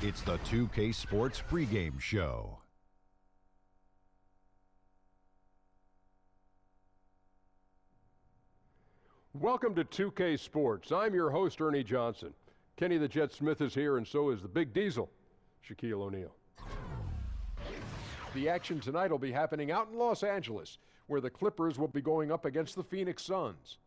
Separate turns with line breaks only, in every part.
It's the 2K Sports pregame show.
Welcome to 2K Sports. I'm your host, Ernie Johnson. Kenny the Jet Smith is here, and so is the Big Diesel, Shaquille O'Neal. The action tonight will be happening out in Los Angeles, where the Clippers will be going up against the Phoenix Suns.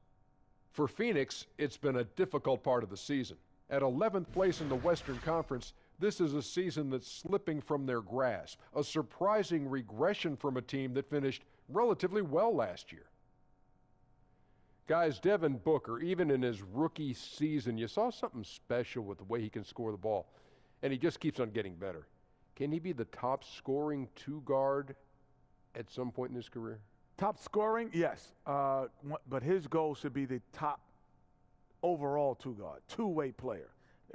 For Phoenix, it's been a difficult part of the season. At 11th place in the Western Conference, this is a season that's slipping from their grasp, a surprising regression from a team that finished relatively well last year. Guys, Devin Booker, even in his rookie season, you saw something special with the way he can score the ball, and he just keeps on getting better. Can he be the top scoring two-guard at some point in his career?
Top scoring, yes, but his goal should be the top overall two-guard, two-way player.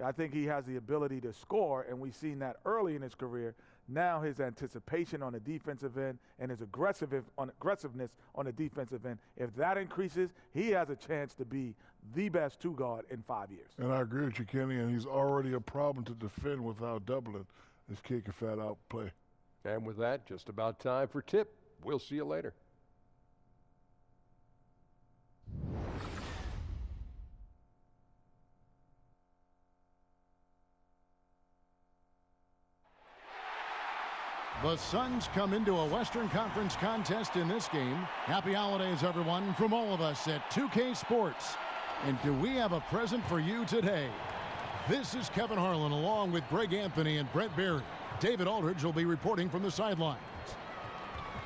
I think he has the ability to score, and we've seen that early in his career. Now his anticipation on the defensive end and his aggressiveness on the defensive end, if that increases, he has a chance to be the best two-guard in 5 years.
And I agree with you, Kenny, and he's already a problem to defend without doubling. This kid can fat out play.
And with that, just about time for tip. We'll see you later.
The Suns come into a Western Conference contest in this game. Happy holidays, everyone, from all of us at 2K Sports. And do we have a present for you today? This is Kevin Harlan along with Greg Anthony and Brett Berry. David Aldridge will be reporting from the sidelines.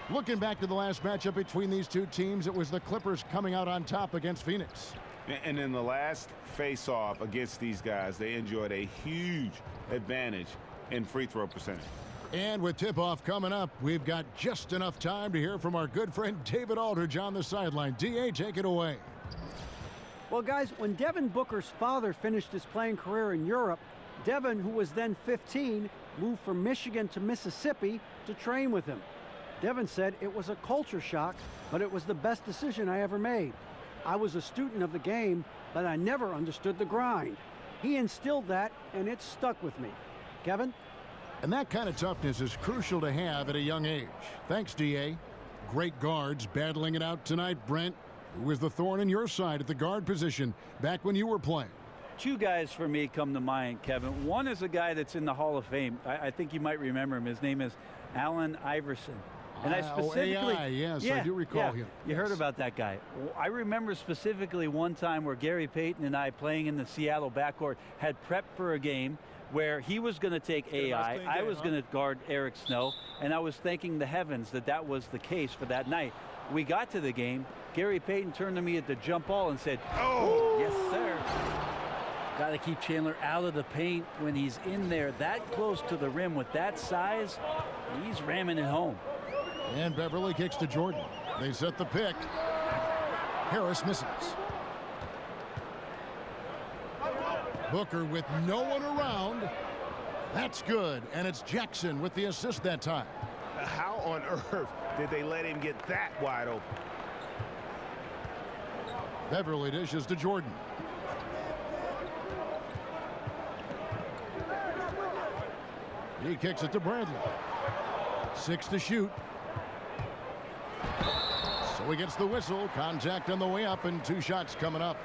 Looking back to the last matchup between these two teams, it was the Clippers coming out on top against Phoenix.
And in the last face-off against these guys, they enjoyed a huge advantage in free throw percentage.
And with tip-off coming up, we've got just enough time to hear from our good friend David Aldridge on the sideline. D.A., take it away.
Well, guys, when Devin Booker's father finished his playing career in Europe, Devin, who was then 15, moved from Michigan to Mississippi to train with him. Devin said it was a culture shock, but it was the best decision I ever made. I was a student of the game, but I never understood the grind. He instilled that, and it stuck with me. Kevin?
And that kind of toughness is crucial to have at a young age. Thanks, D.A. Great guards battling it out tonight, Brent. Who was the thorn in your side at the guard position back when you were playing?
Two guys for me come to mind, Kevin. One is a guy that's in the Hall of Fame. I think you might remember him. His name is Allen Iverson. And I specifically,
AI, yes, I do recall him.
You heard about that guy. I remember specifically one time where Gary Payton and I, playing in the Seattle backcourt, had prepped for a game where he was going to take AI, I was going to guard Eric Snow, and I was thanking the heavens that that was the case for that night. We got to the game. Gary Payton turned to me at the jump ball and said, "Oh, yes, sir." Got to keep Chandler out of the paint when he's in there that close to the rim with that size. He's ramming it home.
And Beverly kicks to Jordan. They set the pick. Harris misses. Booker with no one around. That's good, and it's Jackson with the assist that time.
How on earth did they let him get that wide open?
Beverly dishes to Jordan. He kicks it to Bradley. 6 to shoot. So he gets the whistle. Contact on the way up, and 2 shots coming up.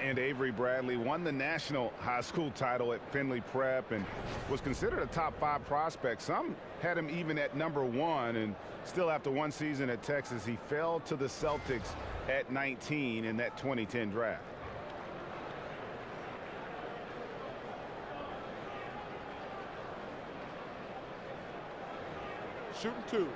And Avery Bradley won the national high school title at Findlay Prep and was considered a top 5 prospect. Some had him even at number 1, and still after one season at Texas, he fell to the Celtics at 19 in that 2010 draft.
Shooting 2.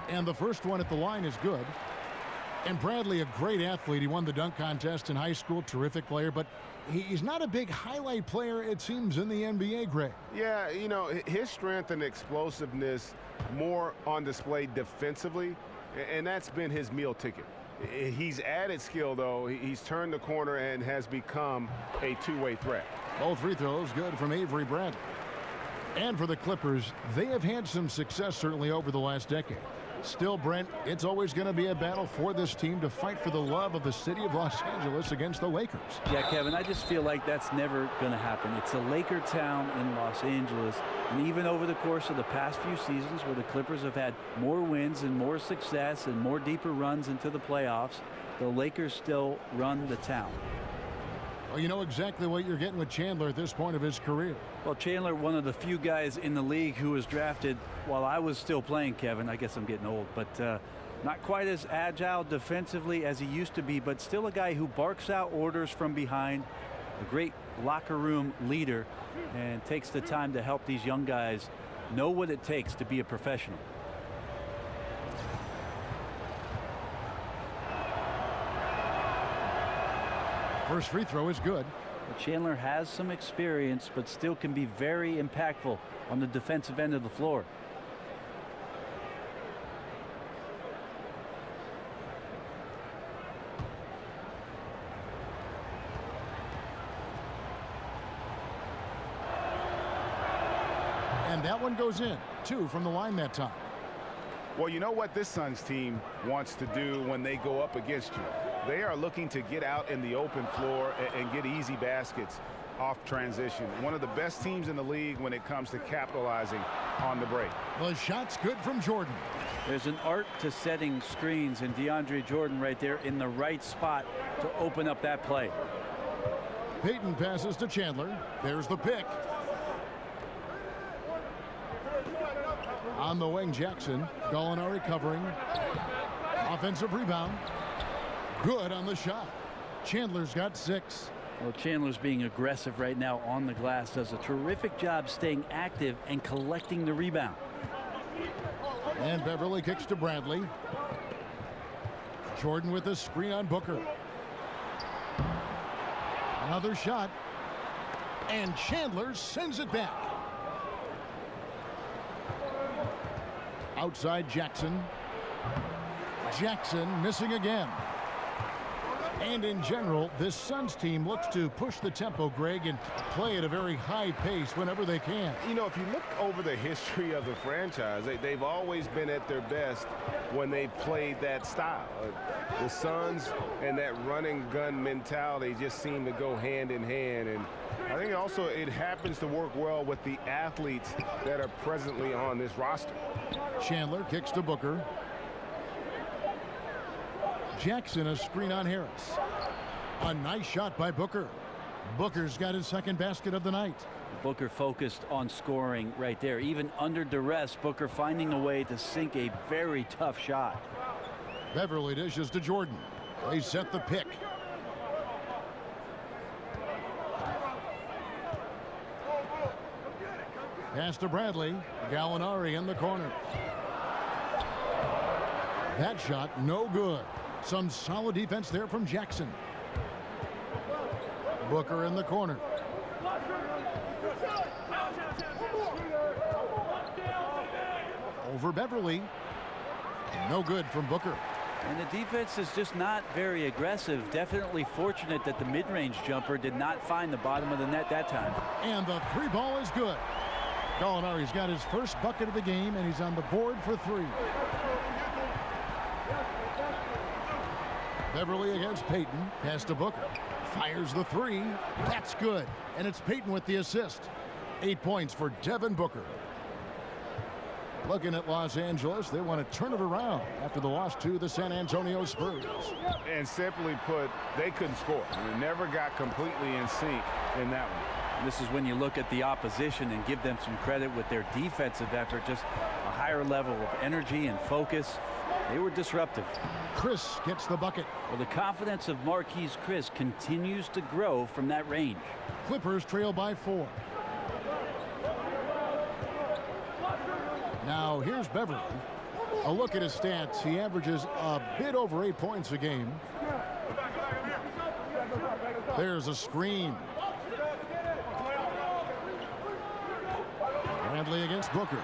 And the first one at the line is good. And Bradley, a great athlete. He won the dunk contest in high school, terrific player, but he's not a big highlight player, it seems, in the NBA, Greg.
Yeah, you know, his strength and explosiveness more on display defensively, and that's been his meal ticket. He's added skill, though. He's turned the corner and has become a two-way threat.
Both free throws good from Avery Bradley. And for the Clippers, they have had some success certainly over the last decade. Still, Brent, it's always going to be a battle for this team to fight for the love of the city of Los Angeles against the Lakers.
Yeah, Kevin, I just feel like that's never going to happen. It's a Laker town in Los Angeles, and even over the course of the past few seasons where the Clippers have had more wins and more success and more deeper runs into the playoffs, the Lakers still run the town.
Well, you know exactly what you're getting with Chandler at this point of his career.
Well, Chandler, one of the few guys in the league who was drafted while I was still playing, Kevin. I guess I'm getting old, but not quite as agile defensively as he used to be, but still a guy who barks out orders from behind, a great locker room leader, and takes the time to help these young guys know what it takes to be a professional.
First free throw is good.
Chandler has some experience, but still can be very impactful on the defensive end of the floor.
And that one goes in. 2 from the line that time.
Well, you know what this Suns team wants to do when they go up against you. They are looking to get out in the open floor and get easy baskets off transition. One of the best teams in the league when it comes to capitalizing on the break.
The shot's good from Jordan.
There's an art to setting screens, and DeAndre Jordan right there in the right spot to open up that play.
Payton passes to Chandler. There's the pick. On the wing, Jackson. Gallinari covering. Offensive rebound. Good on the shot. Chandler's got 6.
Well, Chandler's being aggressive right now on the glass. Does a terrific job staying active and collecting the rebound.
And Beverly kicks to Bradley. Jordan with a screen on Booker. Another shot. And Chandler sends it back. Outside Jackson. Jackson missing again. And in general, this Suns team looks to push the tempo, Greg, and play at a very high pace whenever they can.
You know, if you look over the history of the franchise, they've always been at their best when they've played that style. The Suns and that running gun mentality just seem to go hand in hand. And I think also it happens to work well with the athletes that are presently on this roster.
Chandler kicks to Booker. Jackson a screen on Harris. A nice shot by Booker. Booker's got his second basket of the night.
Booker focused on scoring right there. Even under duress, Booker finding a way to sink a very tough shot.
Beverly dishes to Jordan. They set the pick. Pass to Bradley. Gallinari in the corner. That shot no good. Some solid defense there from Jackson. Booker in the corner. Over Beverly. No good from Booker.
And the defense is just not very aggressive. Definitely fortunate that the mid-range jumper did not find the bottom of the net that time.
And the 3 ball is good. Gallinari's got his first bucket of the game, and he's on the board for 3. Beverly against Payton. Pass to Booker. Fires the 3. That's good. And it's Payton with the assist. 8 points for Devin Booker. Looking at Los Angeles, they want to turn it around after the loss to the San Antonio Spurs.
And simply put, they couldn't score. They never got completely in sync in that one.
This is when you look at the opposition and give them some credit with their defensive effort. Just a higher level of energy and focus. They were disruptive.
Chris gets the bucket.
Well, the confidence of Marquise Chris continues to grow from that range.
Clippers trail by 4. Now here's Beverly. A look at his stats. He averages a bit over 8 points a game. There's a screen. Bradley against Booker.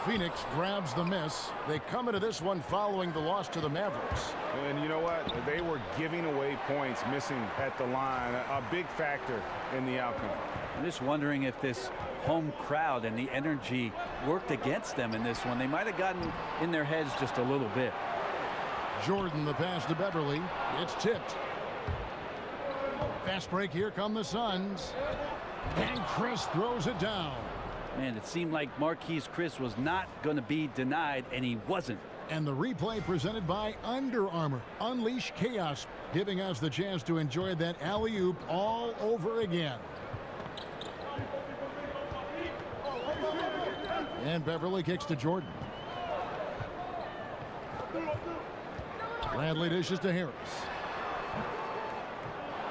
Phoenix grabs the miss. They come into this one following the loss to the Mavericks.
And you know what? They were giving away points, missing at the line. A big factor in the outcome.
I'm just wondering if this home crowd and the energy worked against them in this one. They might have gotten in their heads just a little bit.
Jordan, the pass to Beverly. It's tipped. Fast break. Here come the Suns. And Chris throws it down.
Man, it seemed like Marquise Chris was not going to be denied, and he wasn't.
And the replay presented by Under Armour. Unleash chaos, giving us the chance to enjoy that alley-oop all over again. And Beverly kicks to Jordan. Bradley dishes to Harris.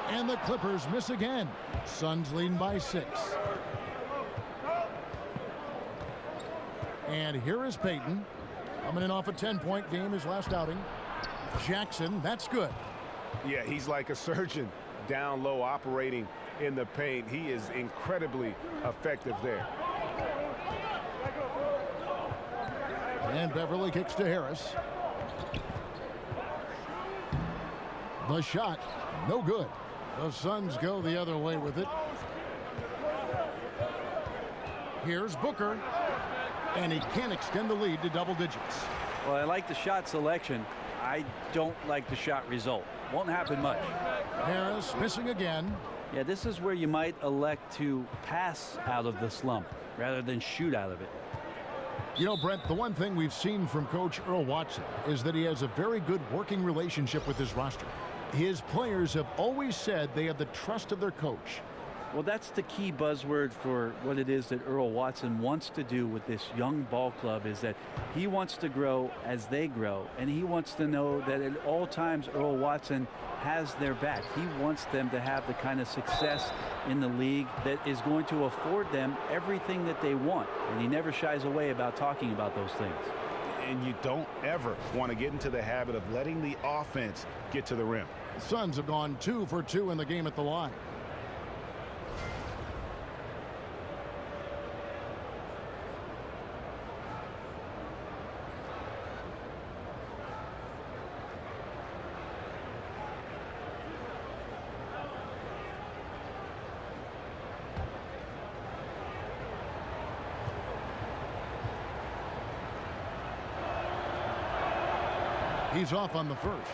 And the Clippers miss again. Suns leading by 6. And here is Payton. Coming in off a 10-point game his last outing. Jackson, that's good.
Yeah, he's like a surgeon down low operating in the paint. He is incredibly effective there.
And Beverly kicks to Harris. The shot, no good. The Suns go the other way with it. Here's Booker. And he can't extend the lead to double digits.
Well, I like the shot selection. I don't like the shot result. Won't happen much.
Harris missing again.
Yeah, this is where you might elect to pass out of the slump rather than shoot out of it.
You know, Brent, the one thing we've seen from Coach Earl Watson is that he has a very good working relationship with his roster. His players have always said they have the trust of their coach.
Well, that's the key buzzword for what it is that Earl Watson wants to do with this young ball club, is that he wants to grow as they grow, and he wants to know that at all times Earl Watson has their back. He wants them to have the kind of success in the league that is going to afford them everything that they want, and he never shies away about talking about those things.
And you don't ever want to get into the habit of letting the offense get to the rim.
The Suns have gone 2 for 2 in the game at the line. He's off on the first.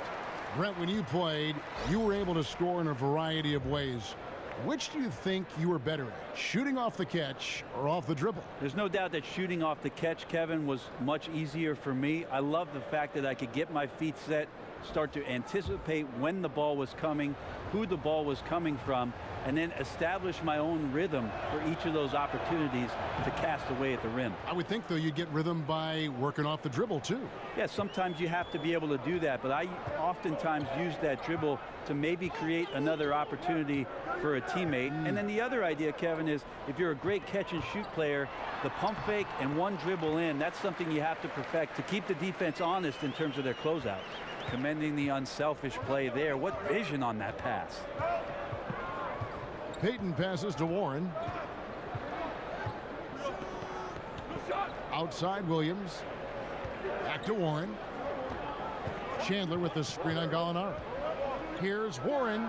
Brent, when you played, you were able to score in a variety of ways. Which do you think you were better at, shooting off the catch or off the dribble?
There's no doubt that shooting off the catch, Kevin, was much easier for me. I love the fact that I could get my feet set, start to anticipate when the ball was coming, who the ball was coming from, and then establish my own rhythm for each of those opportunities to cast away at the rim.
I would think, though, you'd get rhythm by working off the dribble, too.
Yeah, sometimes you have to be able to do that, but I oftentimes use that dribble to maybe create another opportunity for a teammate. And then the other idea, Kevin, is if you're a great catch-and-shoot player, the pump fake and one dribble in, that's something you have to perfect to keep the defense honest in terms of their closeouts. Commending the unselfish play there. What vision on that pass.
Payton passes to Warren. Outside Williams. Back to Warren. Chandler with the screen on Gallinari. Here's Warren.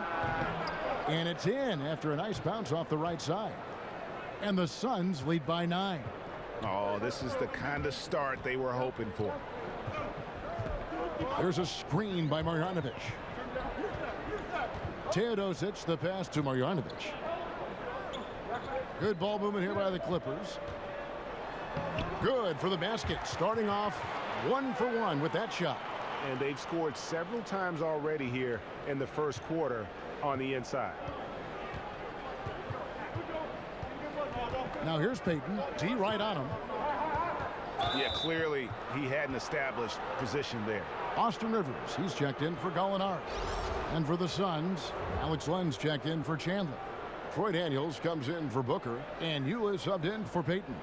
And it's in after a nice bounce off the right side. And the Suns lead by 9.
Oh, this is the kind of start they were hoping for.
There's a screen by Marjanovic. Teodosic, the pass to Marjanovic. Good ball movement here by the Clippers. Good for the basket, starting off 1 for 1 with that shot.
And they've scored several times already here in the first quarter on the inside.
Now here's Payton. D right on him.
Yeah, clearly he had an established position there.
Austin Rivers, he's checked in for Gallinari. And for the Suns, Alex Len's checked in for Chandler. Troy Daniels comes in for Booker, and Eula subbed in for Payton.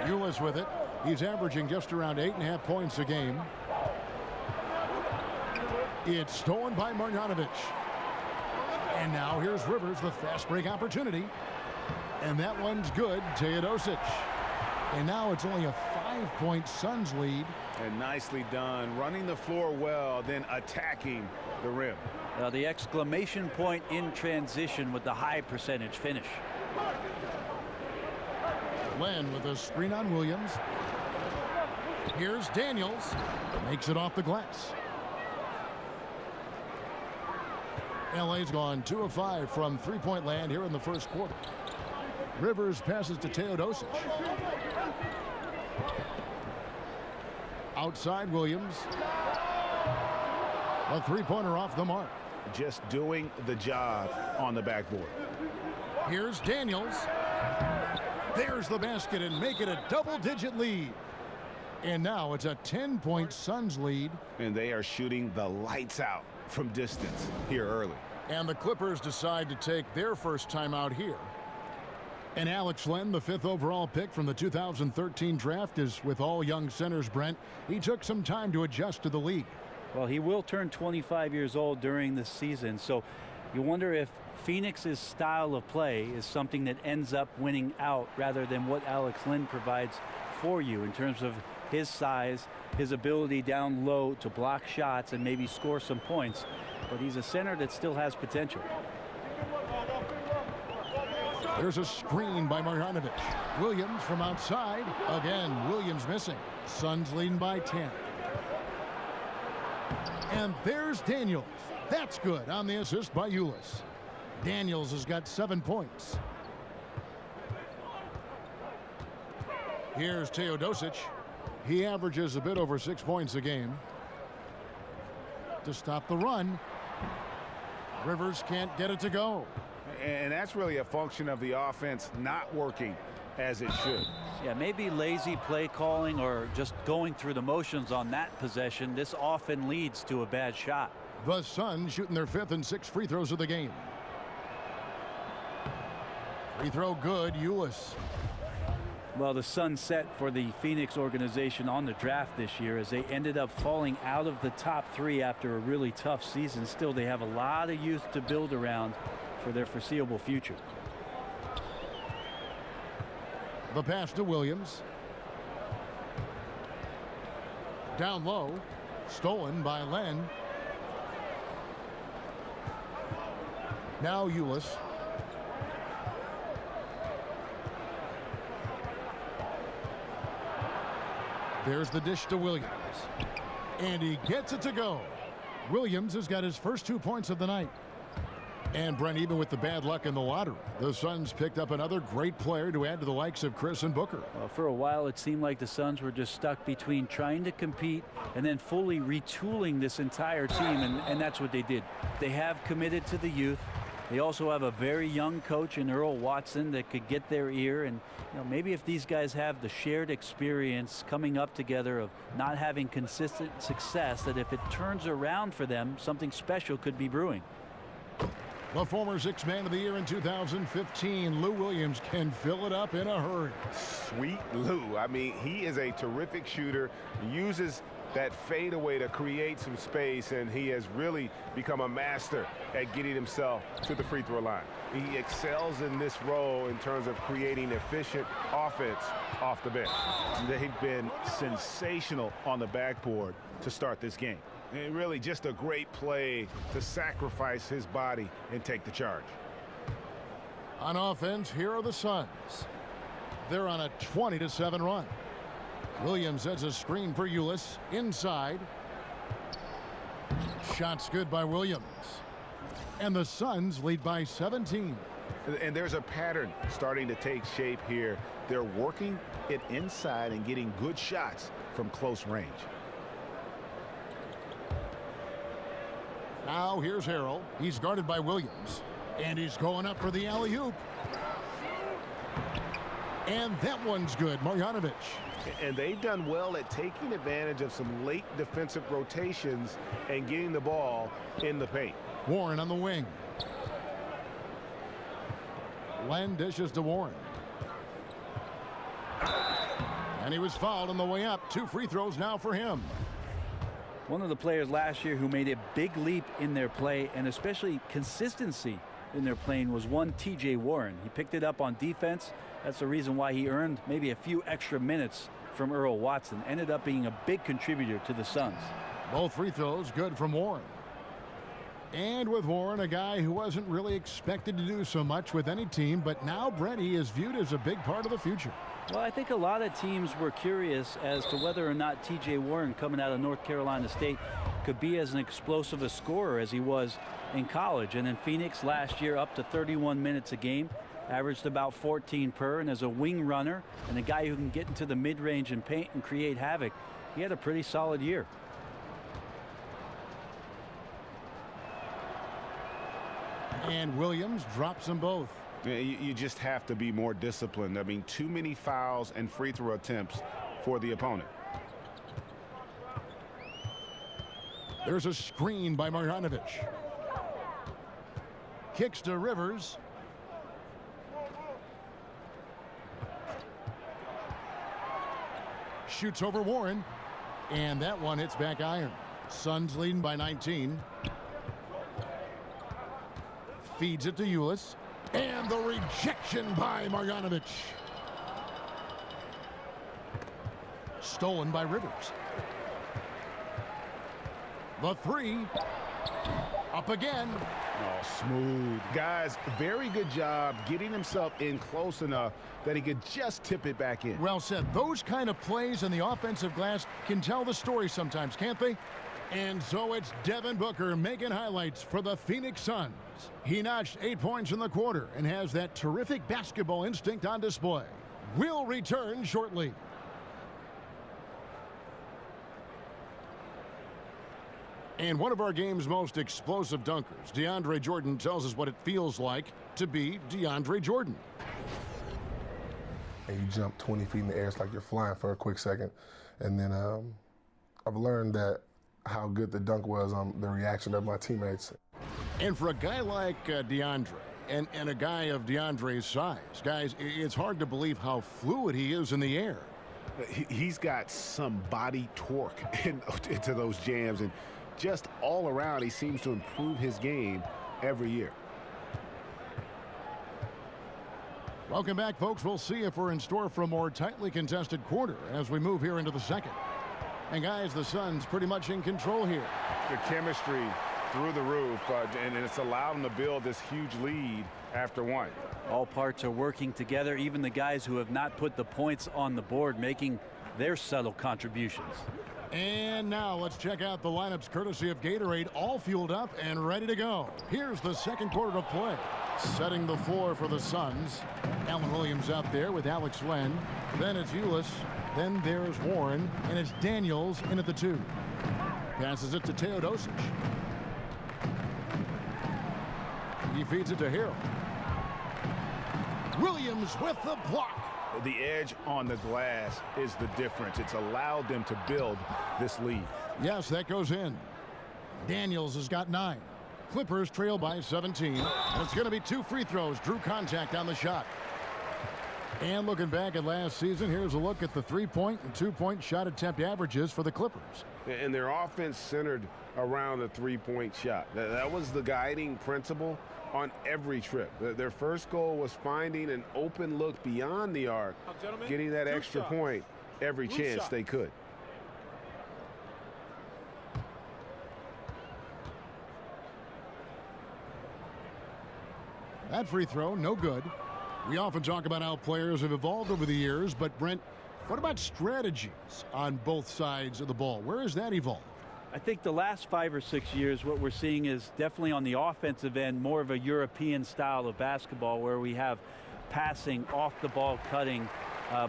Eula's with it. He's averaging just around 8.5 points a game. It's stolen by Marjanovic. And now here's Rivers, the fast break opportunity. And that one's good. Teodosic. And now it's only a 5-point Suns lead.
And nicely done, running the floor well, then attacking the rim.
The exclamation point in transition with the high percentage finish.
Len with a screen on Williams. Here's Daniels. Makes it off the glass. LA's gone 2 of 5 from three-point land here in the first quarter. Rivers passes to Teodosic. Outside Williams. A three-pointer off the mark.
Just doing the job on the backboard.
Here's Daniels. There's the basket and make it a double-digit lead. And now it's a 10-point Suns lead.
And they are shooting the lights out from distance here early.
And the Clippers decide to take their first time out here. And Alex Len, the 5th overall pick from the 2013 draft, is with all young centers, Brent. He took some time to adjust to the league.
Well, he will turn 25 years old during the season, so you wonder if Phoenix's style of play is something that ends up winning out rather than what Alex Len provides for you in terms of his size, his ability down low to block shots and maybe score some points. But he's a center that still has potential.
There's a screen by Marjanovic. Williams from outside. Again, Williams missing. Suns leading by 10. And there's Daniels. That's good on the assist by Ulis. Daniels has got 7 points. Here's Teodosic. He averages a bit over 6 points a game. To stop the run. Rivers can't get it to go.
And that's really a function of the offense not working as it should.
Yeah, maybe lazy play calling or just going through the motions on that possession. This often leads to a bad shot.
The Suns shooting their 5th and 6th free throws of the game. Free throw good, Ulis.
Well, the sun set for the Phoenix organization on the draft this year as they ended up falling out of the top 3 after a really tough season. Still, they have a lot of youth to build around for their foreseeable future.
The pass to Williams. Down low. Stolen by Len. Now Ulis. There's the dish to Williams. And he gets it to go. Williams has got his first 2 points of the night. And Brent, even with the bad luck in the lottery, the Suns picked up another great player to add to the likes of Chris and Booker.
Well, for a while it seemed like the Suns were just stuck between trying to compete and then fully retooling this entire team, and that's what they did. They have committed to the youth. They also have a very young coach in Earl Watson that could get their ear, and maybe if these guys have the shared experience coming up together of not having consistent success, that if it turns around for them, something special could be brewing.
The former 6th man of the year in 2015, Lou Williams, can fill it up in a hurry.
Sweet Lou. I mean, he is a terrific shooter, uses that fadeaway to create some space, and he has really become a master at getting himself to the free throw line. He excels in this role in terms of creating efficient offense off the bench. They've been sensational on the backboard to start this game. And really just a great play to sacrifice his body and take the charge.
On offense, here are the Suns. They're on a 20-7 run. Williams has a screen for Ulis inside. Shots good by Williams. And the Suns lead by 17.
And there's a pattern starting to take shape here. They're working it inside and getting good shots from close range.
Now here's Harrell. He's guarded by Williams. And he's going up for the alley-oop. And that one's good. Marjanovic.
And they've done well at taking advantage of some late defensive rotations and getting the ball in the paint.
Warren on the wing. Len dishes to Warren. And he was fouled on the way up. 2 free throws now for him.
One of the players last year who made a big leap in their play and especially consistency in their plane was one TJ Warren. He picked it up on defense. That's the reason why he earned maybe a few extra minutes from Earl Watson. Ended up being a big contributor to the Suns.
Both free throws good from Warren. And with Warren, a guy who wasn't really expected to do so much with any team, but now Brent, he is viewed as a big part of the future.
Well, I think a lot of teams were curious as to whether or not TJ Warren, coming out of North Carolina State, could be as an explosive a scorer as he was in college. And in Phoenix last year, up to 31 minutes a game, averaged about 14 per, and as a wing runner and a guy who can get into the mid-range and paint and create havoc, he had a pretty solid year.
And Williams drops them both.
Yeah, you just have to be more disciplined. I mean, too many fouls and free throw attempts for the opponent.
There's a screen by Marjanovic. Kicks to Rivers. Shoots over Warren. And that one hits back iron. Suns leading by 19. Feeds it to Ulis. And the rejection by Marjanovic. Stolen by Rivers. The three. Up again.
Oh, smooth. Guys, very good job getting himself in close enough that he could just tip it back in.
Well said. Those kind of plays in the offensive glass can tell the story sometimes, can't they? And so it's Devin Booker making highlights for the Phoenix Suns. He notched 8 points in the quarter and has that terrific basketball instinct on display. We'll return shortly. And one of our game's most explosive dunkers, DeAndre Jordan, tells us what it feels like to be DeAndre Jordan.
And you jump 20 feet in the air, it's like you're flying for a quick second. And then I've learned that how good the dunk was on the reaction of my teammates.
And for a guy like DeAndre, and a guy of DeAndre's size, guys, it's hard to believe how fluid he is in the air.
He's got some body torque into those jams, and just all around, he seems to improve his game every year.
Welcome back, folks. We'll see if we're in store for a more tightly contested quarter as we move here into the second. And, guys, the Suns pretty much in control here.
The chemistry through the roof, and it's allowed them to build this huge lead after one.
All parts are working together, even the guys who have not put the points on the board making their subtle contributions.
And now let's check out the lineups courtesy of Gatorade, all fueled up and ready to go. Here's the second quarter of play. Setting the floor for the Suns. Alan Williams out there with Alex Len. Then it's Ulis. Then there's Warren. And it's Daniels in at the 2. Passes it to Teodosic. He feeds it to Harrell. Williams with the block.
The edge on the glass is the difference. It's allowed them to build this lead.
Yes, that goes in. Daniels has got 9. Clippers trail by 17. And it's going to be 2 free throws. Drew contact on the shot. And looking back at last season, here's a look at the 3-point and 2-point shot attempt averages for the Clippers.
And their offense centered around the 3-point shot. That was the guiding principle on every trip. Their first goal was finding an open look beyond the arc, getting that extra point every chance they could.
That free throw, no good. We often talk about how players have evolved over the years, but Brent, what about strategies on both sides of the ball? Where has that evolved?
I think the last 5 or 6 years, what we're seeing is definitely on the offensive end, more of a European style of basketball where we have passing, off the ball cutting,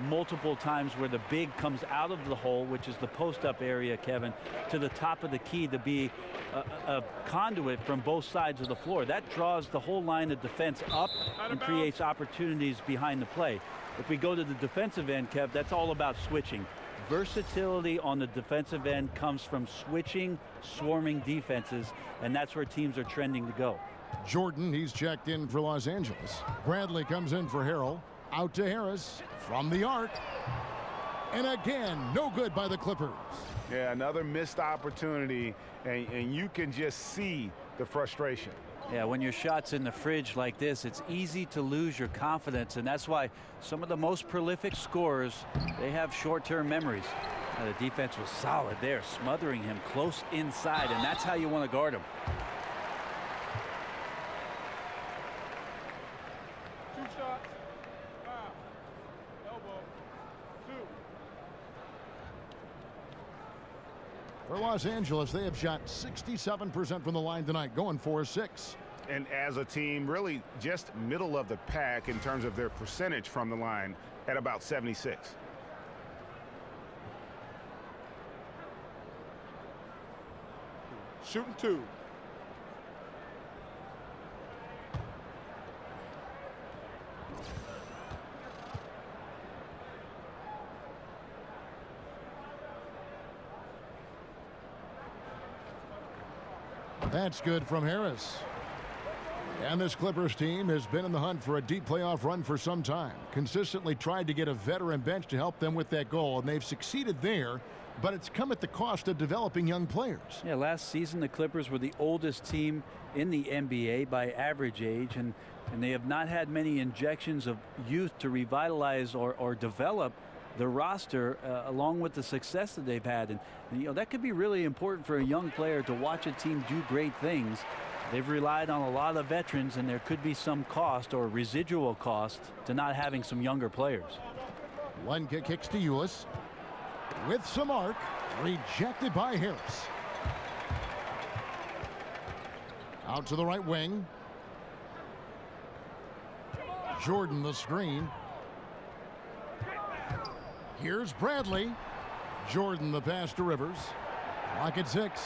multiple times where the big comes out of the hole, which is the post-up area, Kevin, to the top of the key to be a conduit from both sides of the floor. That draws the whole line of defense up and creates opportunities behind the play. If we go to the defensive end, Kev, that's all about switching. Versatility on the defensive end comes from switching, swarming defenses, and that's where teams are trending to go.
Jordan, he's checked in for Los Angeles. Bradley comes in for Harrell. Out to Harris from the arc. And again, no good by the Clippers.
Yeah, another missed opportunity, and you can just see the frustration.
Yeah, when your shot's in the fridge like this, it's easy to lose your confidence, and that's why some of the most prolific scorers, they have short-term memories. Now, the defense was solid there, smothering him close inside, and that's how you want to guard him.
Two shots. Foul. Elbow. Two.
For Los Angeles, they have shot 67% from the line tonight, going 4-6.
And as a team, really just middle of the pack in terms of their percentage from the line at about 76.
Shooting two.
That's good from Harris. And this Clippers team has been in the hunt for a deep playoff run for some time. Consistently tried to get a veteran bench to help them with that goal, and they've succeeded there, but it's come at the cost of developing young players.
Yeah, last season the Clippers were the oldest team in the NBA by average age, and they have not had many injections of youth to revitalize or develop the roster along with the success that they've had. And you know, that could be really important for a young player to watch a team do great things. They've relied on a lot of veterans, and there could be some cost or residual cost to not having some younger players.
One kick kicks to Ulis. With some arc, rejected by Harris. Out to the right wing. Jordan the screen. Here's Bradley. Jordan the pass to Rivers. Clock at 6.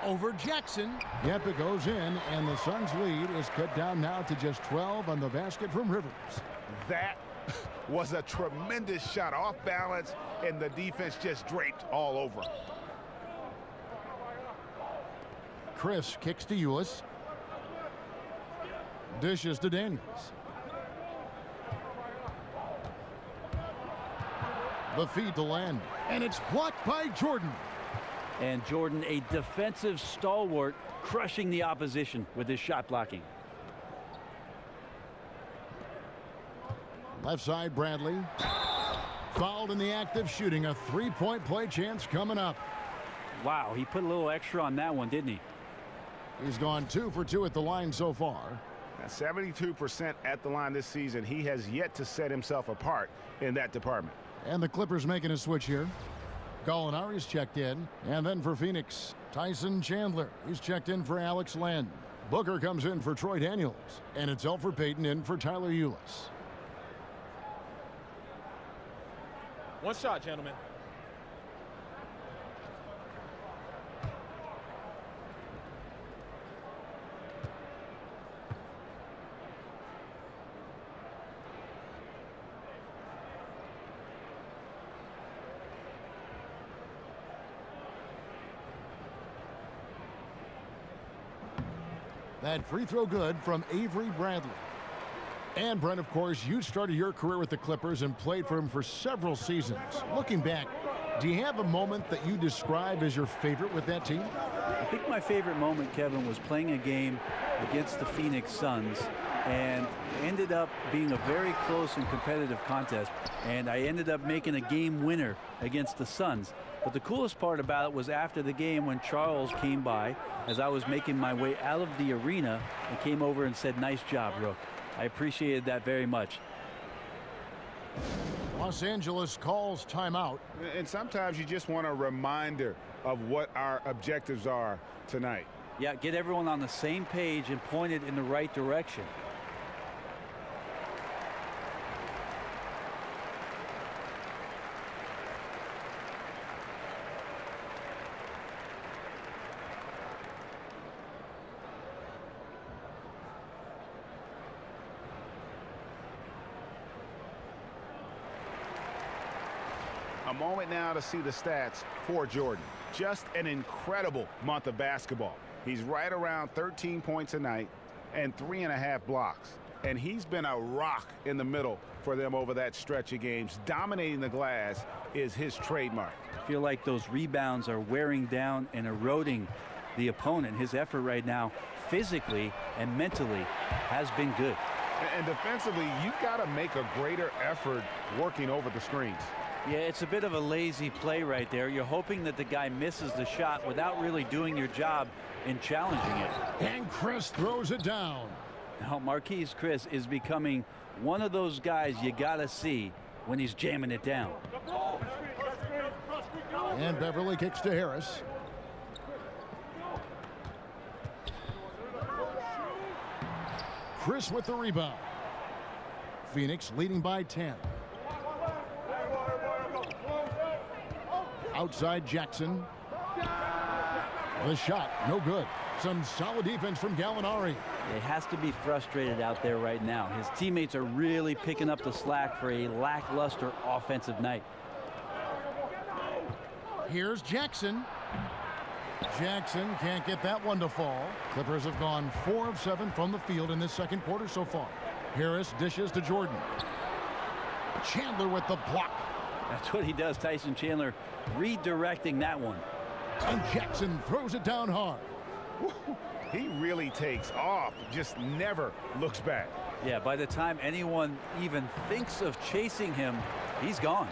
Over Jackson. Yep, it goes in, and the Suns' lead is cut down now to just 12 on the basket from Rivers.
That was a tremendous shot, off balance, and the defense just draped all over.
Chris kicks to Ulis. Dishes to Daniels. The feed to Land, and it's blocked by Jordan.
And Jordan, a defensive stalwart, crushing the opposition with his shot blocking.
Left side, Bradley. Fouled in the act of shooting. A three-point play chance coming up.
Wow, he put a little extra on that one, didn't he?
He's gone 2 for 2 at the line so far.
72% at the line this season. He has yet to set himself apart in that department.
And the Clippers making a switch here. Gallinari's checked in. And then for Phoenix, Tyson Chandler. He's checked in for Alex Len. Booker comes in for Troy Daniels. And it's Elfrid Payton in for Tyler Ulis.
One shot, gentlemen.
That free throw good from Avery Bradley. And Brent, of course, you started your career with the Clippers and played for him for several seasons. Looking back, do you have a moment that you describe as your favorite with that team?
I think my favorite moment, Kevin, was playing a game against the Phoenix Suns, and ended up being a very close and competitive contest, and I ended up making a game winner against the Suns. But the coolest part about it was after the game when Charles came by as I was making my way out of the arena and came over and said, "Nice job, Rook." I appreciated that very much.
Los Angeles calls timeout.
And sometimes you just want a reminder of what our objectives are tonight.
Yeah, get everyone on the same page and pointed in the right direction.
A moment now to see the stats for Jordan. Just an incredible month of basketball. He's right around 13 points a night and 3.5 blocks. And he's been a rock in the middle for them over that stretch of games. Dominating the glass is his trademark.
I feel like those rebounds are wearing down and eroding the opponent. His effort right now, physically and mentally has been good.
And defensively, you've got to make a greater effort working over the screens.
Yeah, it's a bit of a lazy play right there. You're hoping that the guy misses the shot without really doing your job in challenging it.
And Chris throws it down.
Now, Marquise Chris is becoming one of those guys you got to see when he's jamming it down.
And Beverly kicks to Harris. Chris with the rebound. Phoenix leading by 10. Outside Jackson. The shot, no good. Some solid defense from Gallinari.
He has to be frustrated out there right now. His teammates are really picking up the slack for a lackluster offensive night.
Here's Jackson. Jackson can't get that one to fall. Clippers have gone 4 of 7 from the field in this second quarter so far. Harris dishes to Jordan. Chandler with the block.
That's what he does, Tyson Chandler, redirecting that one.
And Jackson throws it down hard.
He really takes off, just never looks back.
Yeah, by the time anyone even thinks of chasing him, he's gone.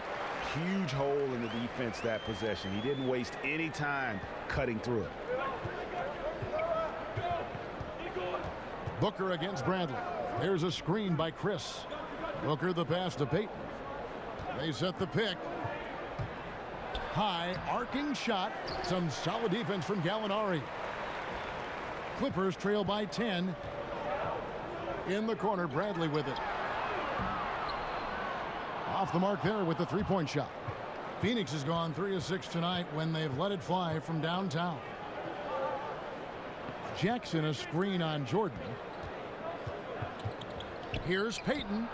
Huge hole in the defense that possession. He didn't waste any time cutting through it.
Booker against Bradley. There's a screen by Chris. Booker the pass to Payton. They set the pick. High arcing shot. Some solid defense from Gallinari. Clippers trail by 10. In the corner, Bradley with it. Off the mark there with the three-point shot. Phoenix has gone 3 of 6 tonight when they've let it fly from downtown. Jackson a screen on Jordan. Here's Payton.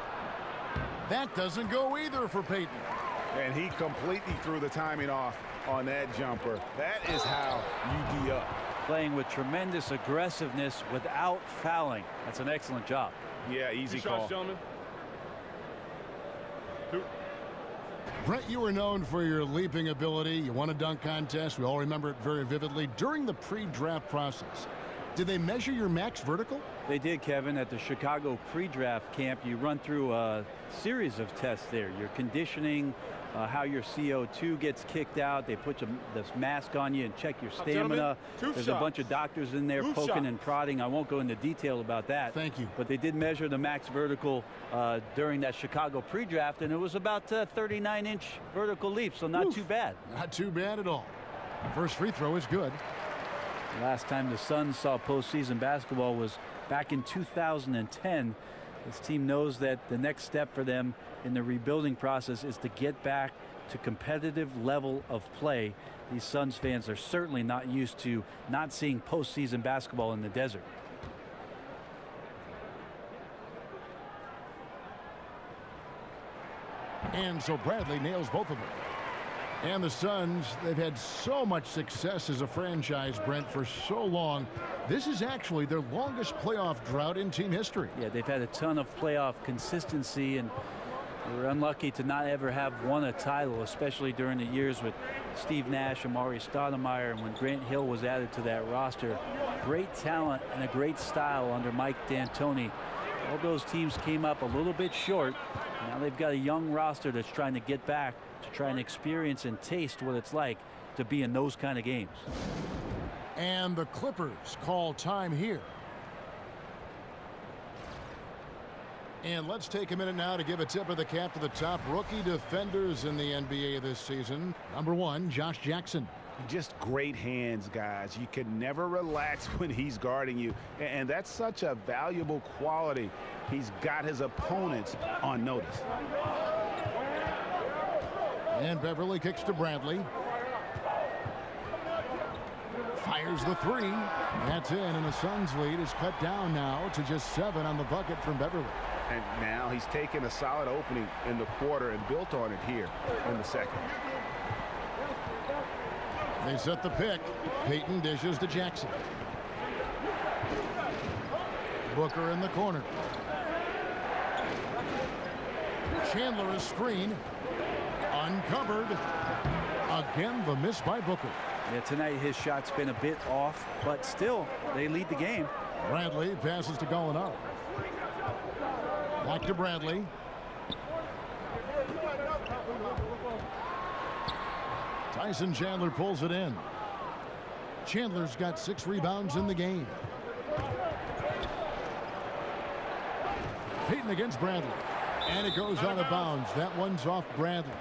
That doesn't go either for Payton.
And he completely threw the timing off on that jumper. That is how you D up.
Playing with tremendous aggressiveness without fouling. That's an excellent job.
Yeah, easy call.
Brett, you were known for your leaping ability. You won a dunk contest. We all remember it very vividly. During the pre-draft process, did they measure your max vertical?
They did, Kevin. At the Chicago pre-draft camp, you run through a series of tests there. Your conditioning, how your CO2 gets kicked out. They put this mask on you and check your stamina. There's a bunch of doctors in there poking and prodding. I won't go into detail about that.
Thank you.
But they did measure the max vertical during that Chicago pre-draft, and it was about 39-inch vertical leap, so not too bad.
Not too bad at all. First free throw is good.
Last time the Suns saw postseason basketball was back in 2010. This team knows that the next step for them in the rebuilding process is to get back to competitive level of play. These Suns fans are certainly not used to not seeing postseason basketball in the desert.
And so Bradley nails both of them. And the Suns, they've had so much success as a franchise, Brent, for so long. This is actually their longest playoff drought in team history.
Yeah, they've had a ton of playoff consistency, and they were unlucky to not ever have won a title, especially during the years with Steve Nash, Amari Stoudemire, and when Grant Hill was added to that roster. Great talent and a great style under Mike D'Antoni. All those teams came up a little bit short. Now they've got a young roster that's trying to get back to try and experience and taste what it's like to be in those kind of games.
And the Clippers call time here. And let's take a minute now to give a tip of the cap to the top rookie defenders in the NBA this season. Number 1, Josh Jackson.
Just great hands, guys. You can never relax when he's guarding you, and that's such a valuable quality. He's got his opponents on notice.
And Beverly kicks to Bradley. Fires the three. That's in, and the Suns' lead is cut down now to just 7 on the bucket from Beverly.
And now he's taken a solid opening in the quarter and built on it here in the second.
They set the pick. Payton dishes to Jackson. Booker in the corner. Chandler is screen. Uncovered. Again, the miss by Booker.
Yeah, tonight his shot's been a bit off, but still, they lead the game.
Bradley passes to Gallinari. Back to Bradley. Tyson Chandler pulls it in. Chandler's got 6 rebounds in the game. Payton against Bradley. And it goes out of bounds. That one's off Bradley.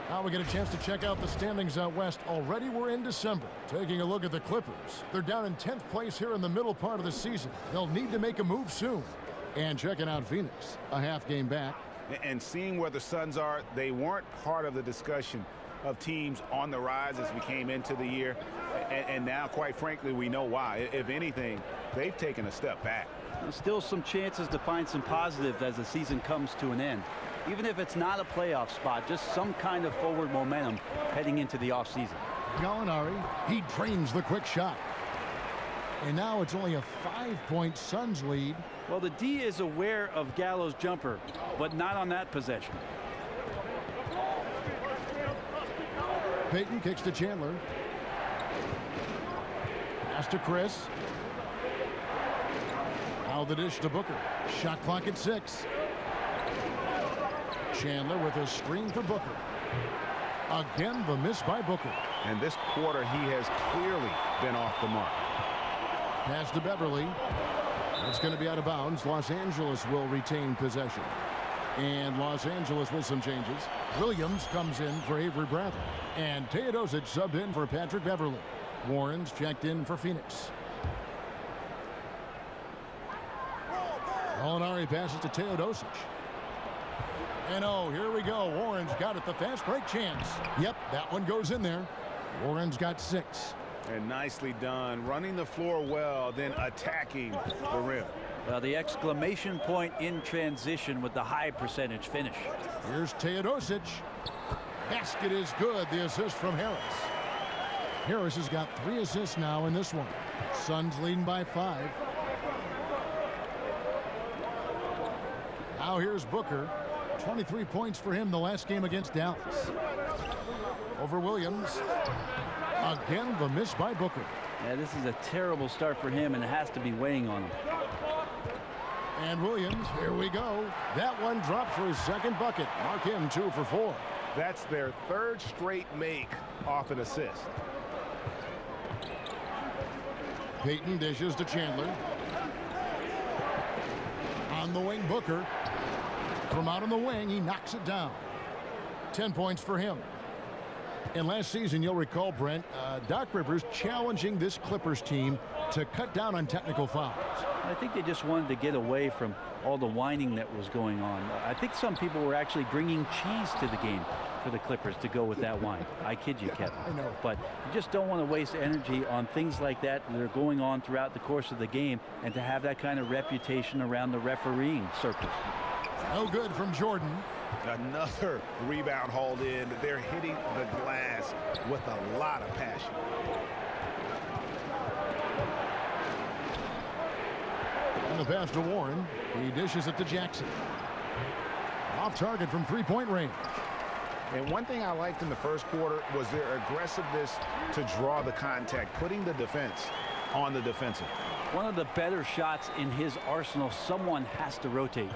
Now we get a chance to check out the standings out west. Already we're in December. Taking a look at the Clippers. They're down in 10th place here in the middle part of the season. They'll need to make a move soon. And checking out Phoenix, a half game back.
And seeing where the Suns are, they weren't part of the discussion of teams on the rise as we came into the year. And now, quite frankly, we know why. If anything, they've taken a step back.
There's still some chances to find some positives as the season comes to an end. Even if it's not a playoff spot, just some kind of forward momentum heading into the offseason.
Gallinari, he drains the quick shot. And now it's only a 5-point Suns lead.
Well, the D is aware of Gallo's jumper, but not on that possession.
Payton kicks to Chandler. Pass to Chris. Now the dish to Booker. Shot clock at 6. Chandler with a screen for Booker. Again, the miss by Booker.
And this quarter, he has clearly been off the mark.
Pass to Beverly. It's going to be out of bounds. Los Angeles will retain possession. And Los Angeles with some changes. Williams comes in for Avery Bradley. And Teodosic subbed in for Patrick Beverly. Warren's checked in for Phoenix. Gallinari passes to Teodosic. And oh, here we go. Warren's got it. The fast break chance. Yep, that one goes in there. Warren's got 6.
And nicely done. Running the floor well, then attacking the rim.
Well, the exclamation point in transition with the high percentage finish.
Here's Teodosic. Basket is good. The assist from Harris. Harris has got 3 assists now in this one. Suns leading by 5. Now here's Booker. 23 points for him the last game against Dallas. Over Williams. Again, the miss by Booker.
Yeah, this is a terrible start for him, and it has to be weighing on him.
And Williams, here we go. That one dropped for his second bucket. Mark him 2 for 4.
That's their 3rd straight make off an assist.
Payton dishes to Chandler. On the wing, Booker. From out on the wing, he knocks it down. 10 points for him. And last season, you'll recall, Brent, Doc Rivers challenging this Clippers team to cut down on technical fouls.
I think they just wanted to get away from all the whining that was going on. I think some people were actually bringing cheese to the game for the Clippers to go with that whine. I kid you, Kevin.
I know.
But you just don't want to waste energy on things like that that are going on throughout the course of the game, and to have that kind of reputation around the refereeing circles.
No good from Jordan.
Another rebound hauled in. They're hitting the glass with a lot of passion.
And the pass to Warren. He dishes it to Jackson. Off target from 3-point range.
And one thing I liked in the first quarter was their aggressiveness to draw the contact, putting the defense on the defensive.
One of the better shots in his arsenal. Someone has to rotate.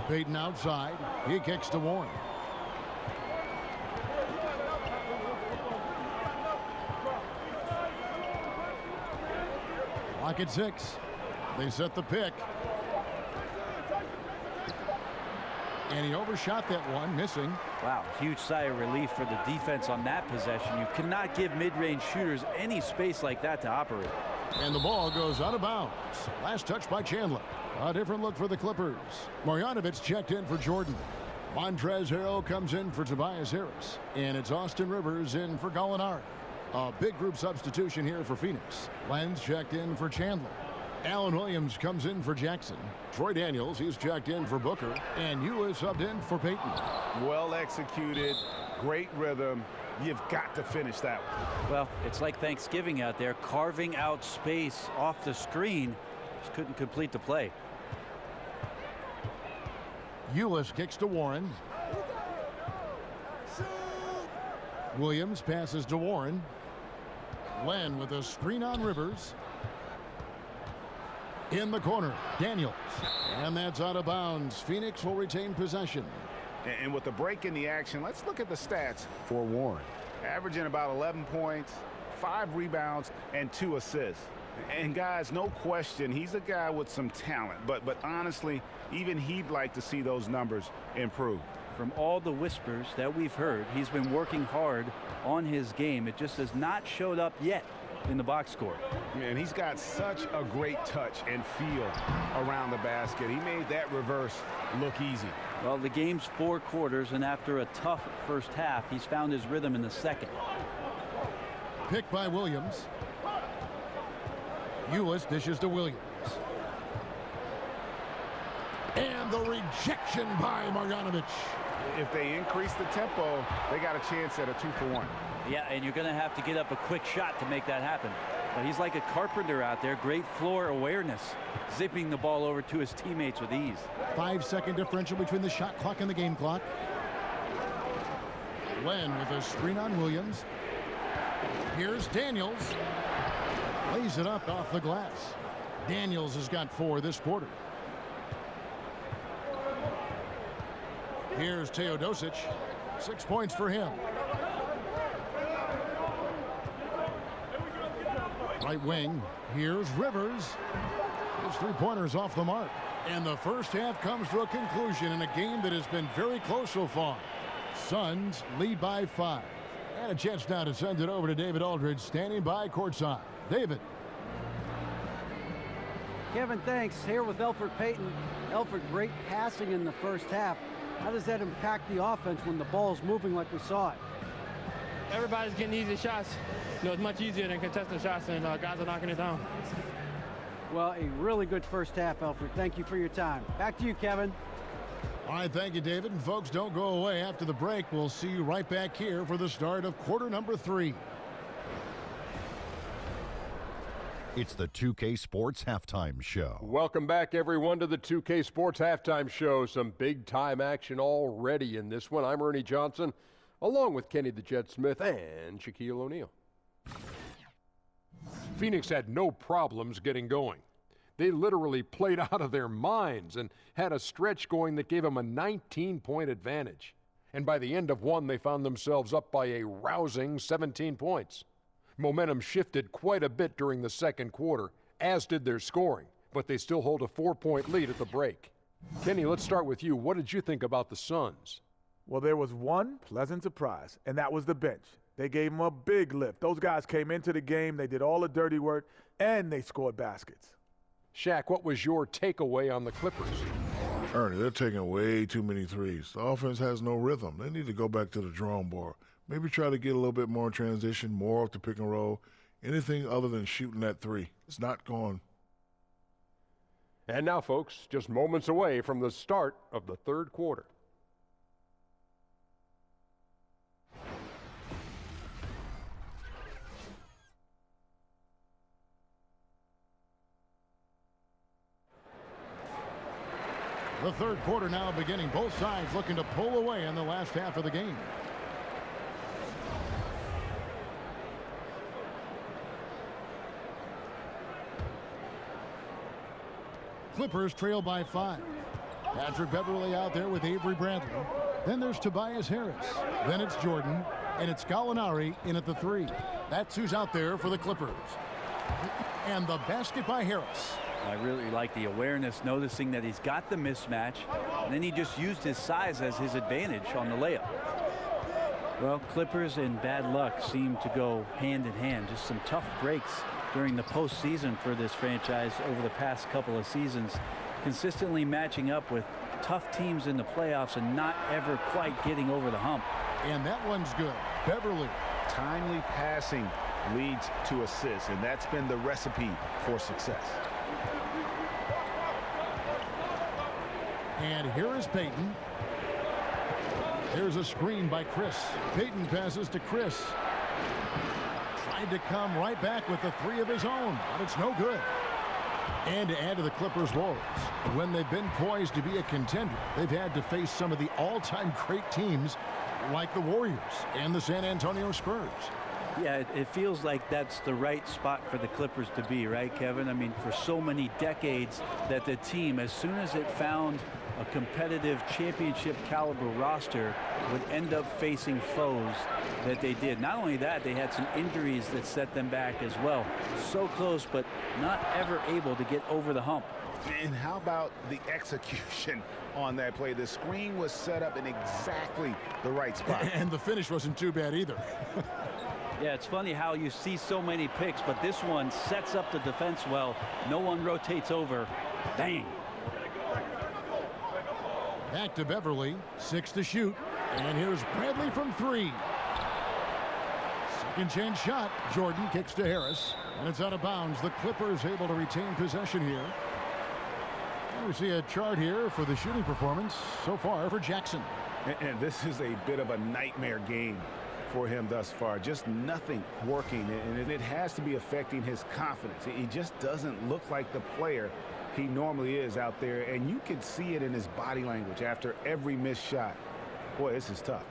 Payton outside. He kicks to Warren. Clock at 6. They set the pick. And he overshot that one, missing.
Wow, huge sigh of relief for the defense on that possession. You cannot give mid-range shooters any space like that to operate.
And the ball goes out of bounds. Last touch by Chandler. A different look for the Clippers. Marjanovic checked in for Jordan. Montrezl Harrell comes in for Tobias Harris. And it's Austin Rivers in for Gallinari. A big group substitution here for Phoenix. Lenz checked in for Chandler. Allen Williams comes in for Jackson. Troy Daniels, he's checked in for Booker. And Eula subbed in for Payton.
Well executed, great rhythm. You've got to finish that one.
Well, it's like Thanksgiving out there, carving out space off the screen. Just couldn't complete the play.
Eula kicks to Warren. Williams passes to Warren. Len with a screen on Rivers. In the corner, Daniels. And that's out of bounds. Phoenix will retain possession.
And with the break in the action, let's look at the stats for Warren. Averaging about 11 points, 5 rebounds, and 2 assists. And guys, no question, he's a guy with some talent. But honestly, even he'd like to see those numbers improve.
From all the whispers that we've heard, he's been working hard on his game. It just has not showed up yet in the box score.
Man, he's got such a great touch and feel around the basket. He made that reverse look easy.
Well, the game's 4 quarters, and after a tough first half, he's found his rhythm in the second.
Picked by Williams. Ulis dishes to Williams. And the rejection by Marjanovic.
If they increase the tempo, they got a chance at a 2-for-1.
Yeah, and you're going to have to get up a quick shot to make that happen. But he's like a carpenter out there. Great floor awareness, zipping the ball over to his teammates with ease.
5-second differential between the shot clock and the game clock. Len with a screen on Williams. Here's Daniels. Lays it up off the glass. Daniels has got 4 this quarter. Here's Teodosic. 6 points for him. Right wing. Here's Rivers. His 3-pointers off the mark. And the first half comes to a conclusion in a game that has been very close so far. Suns lead by 5. And a chance now to send it over to David Aldridge, standing by courtside. David.
Kevin, thanks. Here with Elfrid Payton. Elfrid, great passing in the first half. How does that impact the offense when the ball's moving like we saw it?
Everybody's getting easy shots. You know, it's much easier than contesting shots, and guys are knocking it down.
Well, a really good first half, Elfrid. Thank you for your time. Back to you, Kevin.
All right, thank you, David. And folks, don't go away. After the break, we'll see you right back here for the start of quarter number 3.
It's the 2K Sports Halftime Show.
Welcome back, everyone, to the 2K Sports Halftime Show. Some big-time action already in this one. I'm Ernie Johnson, along with Kenny the Jet Smith and Shaquille O'Neal. Phoenix had no problems getting going. They literally played out of their minds and had a stretch going that gave them a 19-point advantage. And by the end of one, they found themselves up by a rousing 17 points. Momentum shifted quite a bit during the second quarter, as did their scoring, but they still hold a 4-point lead at the break. Kenny, let's start with you. What did you think about the Suns?
Well, there was one pleasant surprise, and that was the bench. They gave them a big lift. Those guys came into the game, they did all the dirty work, and they scored baskets.
Shaq, what was your takeaway on the Clippers?
Ernie, they're taking way too many threes. The offense has no rhythm. They need to go back to the drawing board. Maybe try to get a little bit more in transition, more off the pick and roll. Anything other than shooting that 3. It's not going.
And now, folks, just moments away from the start of the third quarter.
The third quarter now beginning. Both sides looking to pull away in the last half of the game. Clippers trail by 5. Patrick Beverley out there with Avery Bradley. Then there's Tobias Harris. Then it's Jordan. And it's Gallinari in at the 3. That's who's out there for the Clippers. And the basket by Harris.
I really like the awareness, noticing that he's got the mismatch, and then he just used his size as his advantage on the layup. Well, Clippers and bad luck seem to go hand in hand. Just some tough breaks during the postseason for this franchise over the past couple of seasons, consistently matching up with tough teams in the playoffs and not ever quite getting over the hump.
And that one's good. Beverly.
Timely passing leads to assists, and that's been the recipe for success.
And here is Payton. Here's a screen by Chris. Payton passes to Chris. Tried to come right back with the 3 of his own, but it's no good. And to add to the Clippers' woes, when they've been poised to be a contender, they've had to face some of the all-time great teams like the Warriors and the San Antonio Spurs.
Yeah, it feels like that's the right spot for the Clippers to be, right, Kevin? I mean, for so many decades that the team, as soon as it found a competitive championship caliber roster, would end up facing foes that they did. Not only that, they had some injuries that set them back as well. So close, but not ever able to get over the hump.
And how about the execution on that play? The screen was set up in exactly the right spot.
And the finish wasn't too bad either.
Yeah, it's funny how you see so many picks, but this one sets up the defense well. No one rotates over. Bang.
Back to Beverly, 6 to shoot. And here's Bradley from 3. Second chance shot. Jordan kicks to Harris. And it's out of bounds. The Clippers able to retain possession here. And we see a chart here for the shooting performance so far for Jackson.
And this is a bit of a nightmare game for him thus far. Just nothing working. And it has to be affecting his confidence. He just doesn't look like the player he normally is out there, and you can see it in his body language after every missed shot. Boy, this is tough.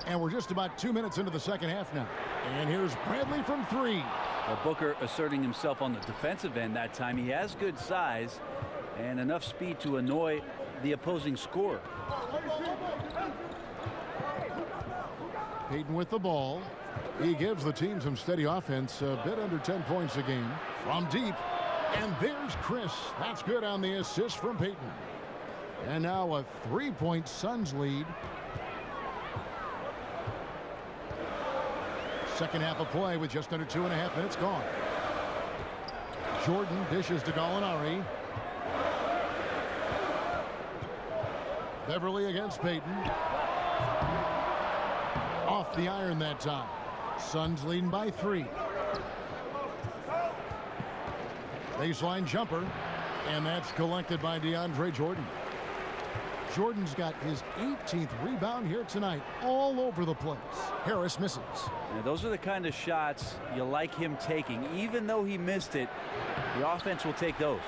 And we're just about 2 minutes into the second half now. And here's Bradley from 3.
Well, Booker asserting himself on the defensive end that time. He has good size and enough speed to annoy the opposing scorer.
Payton with the ball. He gives the team some steady offense, a bit under 10 points a game. From deep, and there's Chris. That's good on the assist from Payton. And now a 3-point Suns lead. Second half of play with just under 2.5 minutes gone. Jordan dishes to Gallinari. Beverly against Payton. Off the iron that time. Suns leading by 3. Baseline jumper, and that's collected by DeAndre Jordan. Jordan's got his 18th rebound here tonight, all over the place. Harris misses.
Now, those are the kind of shots you like him taking. Even though he missed it, the offense will take those.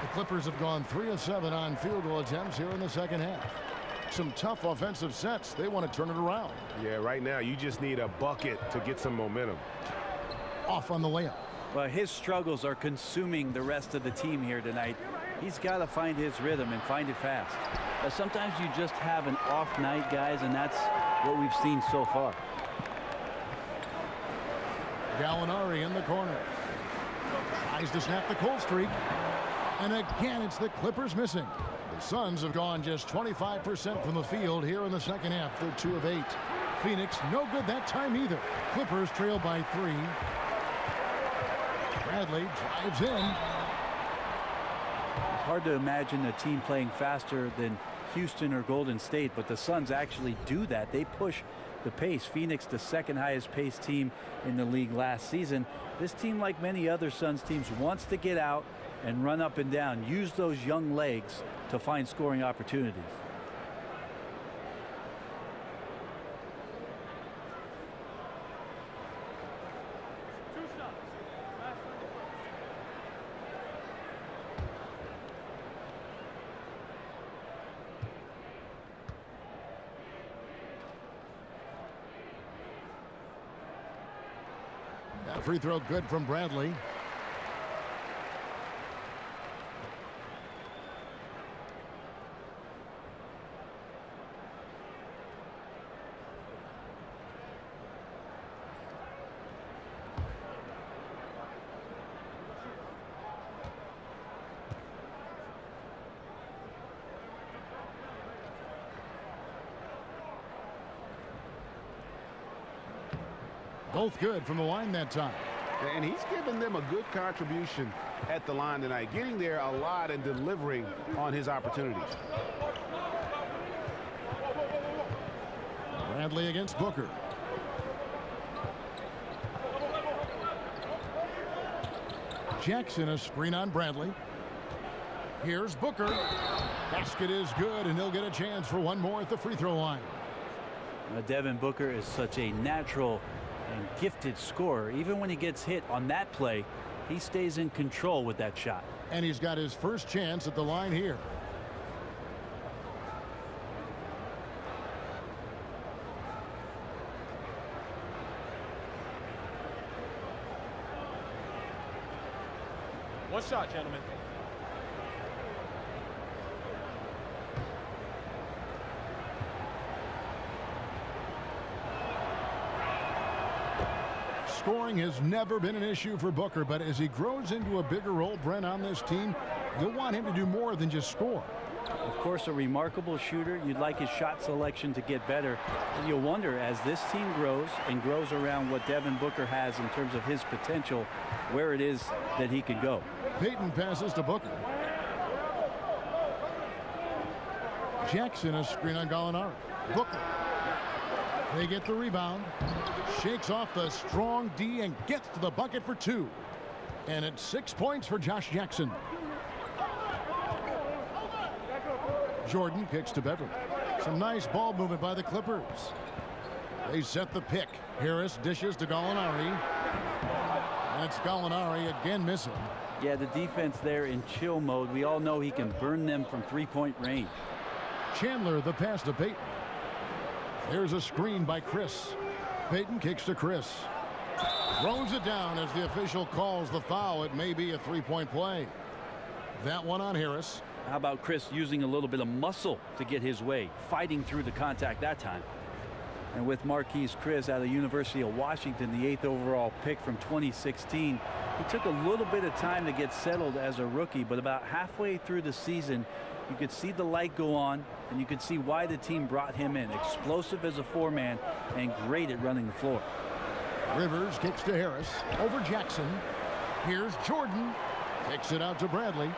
The Clippers have gone 3 of 7 on field goal attempts here in the second half. Some tough offensive sets. They want to turn it around.
Yeah, right now you just need a bucket to get some momentum.
Off on the layup.
Well, his struggles are consuming the rest of the team here tonight. He's got to find his rhythm and find it fast. Sometimes you just have an off night, guys, and that's what we've seen so far.
Gallinari in the corner. Tries to snap the cold streak. And again, it's the Clippers missing. The Suns have gone just 25% from the field here in the second half. They're 2 of 8. Phoenix, no good that time either. Clippers trail by 3. Bradley drives in.
It's hard to imagine a team playing faster than Houston or Golden State, but the Suns actually do that. They push the pace. Phoenix, the second highest paced team in the league last season. This team, like many other Suns teams, wants to get out and run up and down. Use those young legs to find scoring opportunities.
That free throw good from Bradley. Both good from the line that time.
And he's given them a good contribution at the line tonight, getting there a lot and delivering on his opportunities.
Bradley against Booker. Jackson a screen on Bradley. Here's Booker. Basket is good, and he'll get a chance for one more at the free throw line.
Devin Booker is such a natural and gifted scorer. Even when he gets hit on that play, he stays in control with that shot.
And he's got his first chance at the line here.
One shot, gentlemen.
Scoring has never been an issue for Booker, but as he grows into a bigger role, Brent, on this team, you'll want him to do more than just score.
Of course, a remarkable shooter. You'd like his shot selection to get better. And you'll wonder, as this team grows and grows around what Devin Booker has in terms of his potential, where it is that he could go.
Payton passes to Booker. Jackson, a screen on Gallinari. Booker. They get the rebound. Shakes off the strong D and gets to the bucket for 2. And it's 6 points for Josh Jackson. Jordan kicks to Beverly. Some nice ball movement by the Clippers. They set the pick. Harris dishes to Gallinari. And it's Gallinari again missing.
Yeah, the defense there in chill mode. We all know he can burn them from three-point range.
Chandler, the pass to Payton. There's a screen by Chris. Payton kicks to Chris. Throws it down as the official calls the foul. It may be a three-point play. That one on Harris.
How about Chris using a little bit of muscle to get his way, fighting through the contact that time. And with Marquise Chris out of the University of Washington, the 8th overall pick from 2016, he took a little bit of time to get settled as a rookie, but about halfway through the season, you could see the light go on, and you could see why the team brought him in. Explosive as a four-man and great at running the floor.
Rivers kicks to Harris. Over Jackson. Here's Jordan. Kicks it out to Bradley.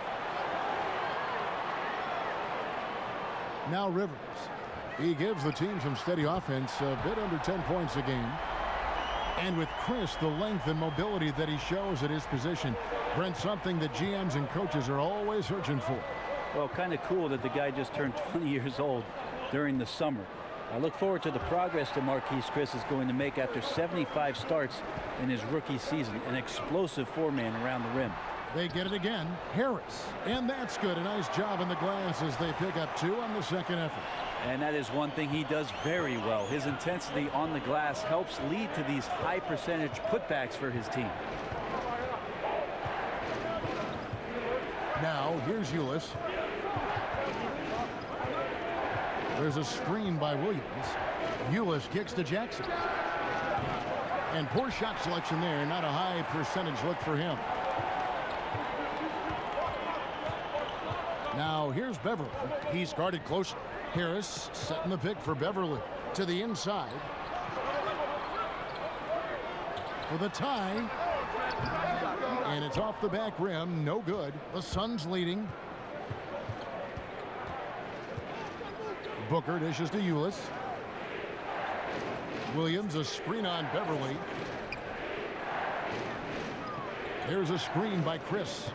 Now Rivers. He gives the team some steady offense, a bit under 10 points a game. And with Chris, the length and mobility that he shows at his position, Brent, something that GMs and coaches are always searching for.
Well, kind of cool that the guy just turned 20 years old during the summer. I look forward to the progress that Marquise Chris is going to make after 75 starts in his rookie season. An explosive four-man around the rim.
They get it again. Harris. And that's good. A nice job in the glass as they pick up 2 on the second effort.
And that is one thing he does very well. His intensity on the glass helps lead to these high percentage putbacks for his team.
Now, here's Ulis. There's a screen by Williams. Ulis kicks to Jackson. And poor shot selection there. Not a high percentage look for him. Now, here's Beverly. He's guarded closely. Harris setting the pick for Beverly. To the inside. For the tie. And it's off the back rim. No good. The Suns leading. Booker dishes to Ulis. Williams, a screen on Beverly. There's a screen by Chris.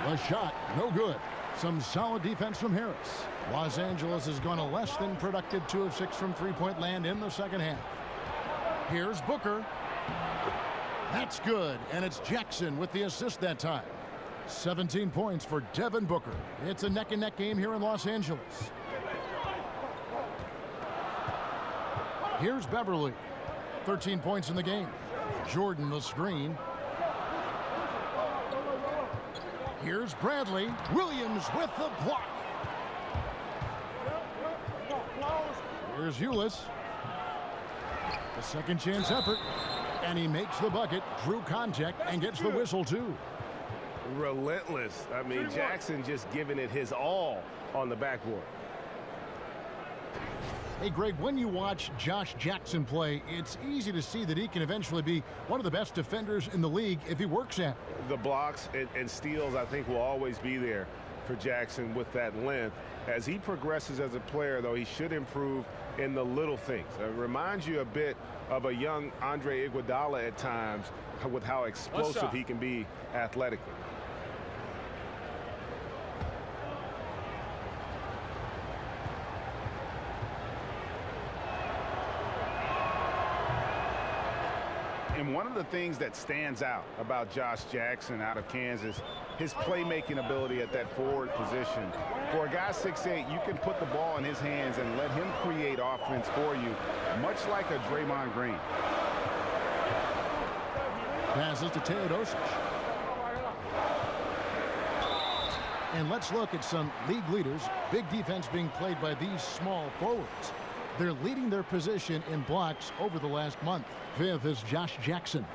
The shot, no good. Some solid defense from Harris. Los Angeles has gone a less than productive 2 of 6 from three-point land in the second half. Here's Booker. That's good, and it's Jackson with the assist that time. 17 points for Devin Booker. It's a neck-and-neck game here in Los Angeles. Here's Beverly. 13 points in the game. Jordan the screen. Here's Bradley. Williams with the block. Here's Ulis. The second chance effort. And he makes the bucket, drew contact, and gets the whistle, too.
Relentless. I mean, Jackson just giving it his all on the backboard.
Hey, Greg, when you watch Josh Jackson play, it's easy to see that he can eventually be one of the best defenders in the league if he works at it.
The blocks and steals, I think, will always be there for Jackson with that length. As he progresses as a player, though, he should improve in the little things. It reminds you a bit of a young Andre Iguodala at times with how explosive he can be athletically. And one of the things that stands out about Josh Jackson out of Kansas
his playmaking ability at that forward position. For a guy 6'8", you can put the ball in his hands and let him create offense for you, much like a Draymond Green.
Passes to Teodosic. And let's look at some league leaders. Big defense being played by these small forwards. They're leading their position in blocks over the last month. 5th is Josh Jackson.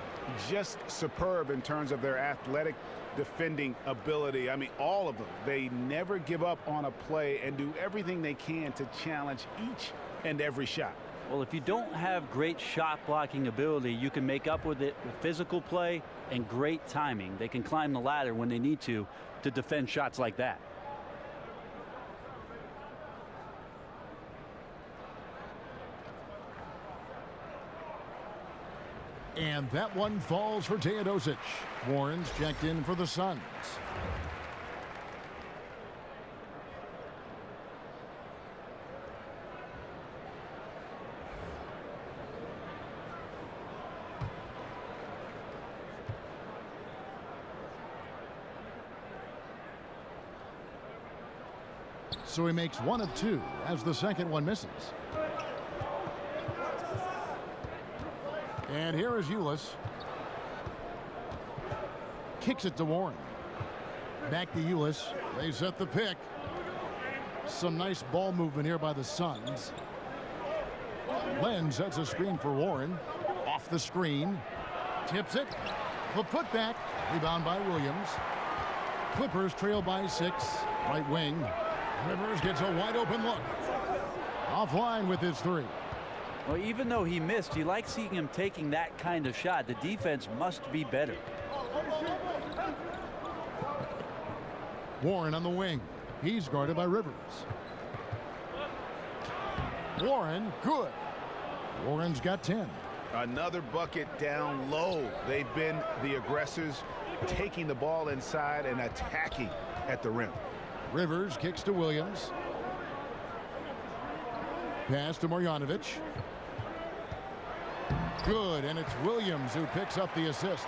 Just superb in terms of their athletic defending ability. I mean, all of them. They never give up on a play and do everything they can to challenge each and every shot.
Well, if you don't have great shot blocking ability, you can make up with it with physical play and great timing. They can climb the ladder when they need to defend shots like that.
And that one falls for Teodosic. Warren's checked in for the Suns. So he makes 1 of 2 as the second one misses. And here is Ulis. Kicks it to Warren. Back to Ulis. They set the pick. Some nice ball movement here by the Suns. Len sets a screen for Warren. Off the screen. Tips it. The putback. Rebound by Williams. Clippers trail by 6. Right wing. Rivers gets a wide open look. Offline with his 3.
Well, even though he missed, you like seeing him taking that kind of shot. The defense must be better.
Warren on the wing. He's guarded by Rivers. Warren, good. Warren's got 10.
Another bucket down low. They've been the aggressors, taking the ball inside and attacking at the rim.
Rivers kicks to Williams. Pass to Marjanovic. Good, and it's Williams who picks up the assist.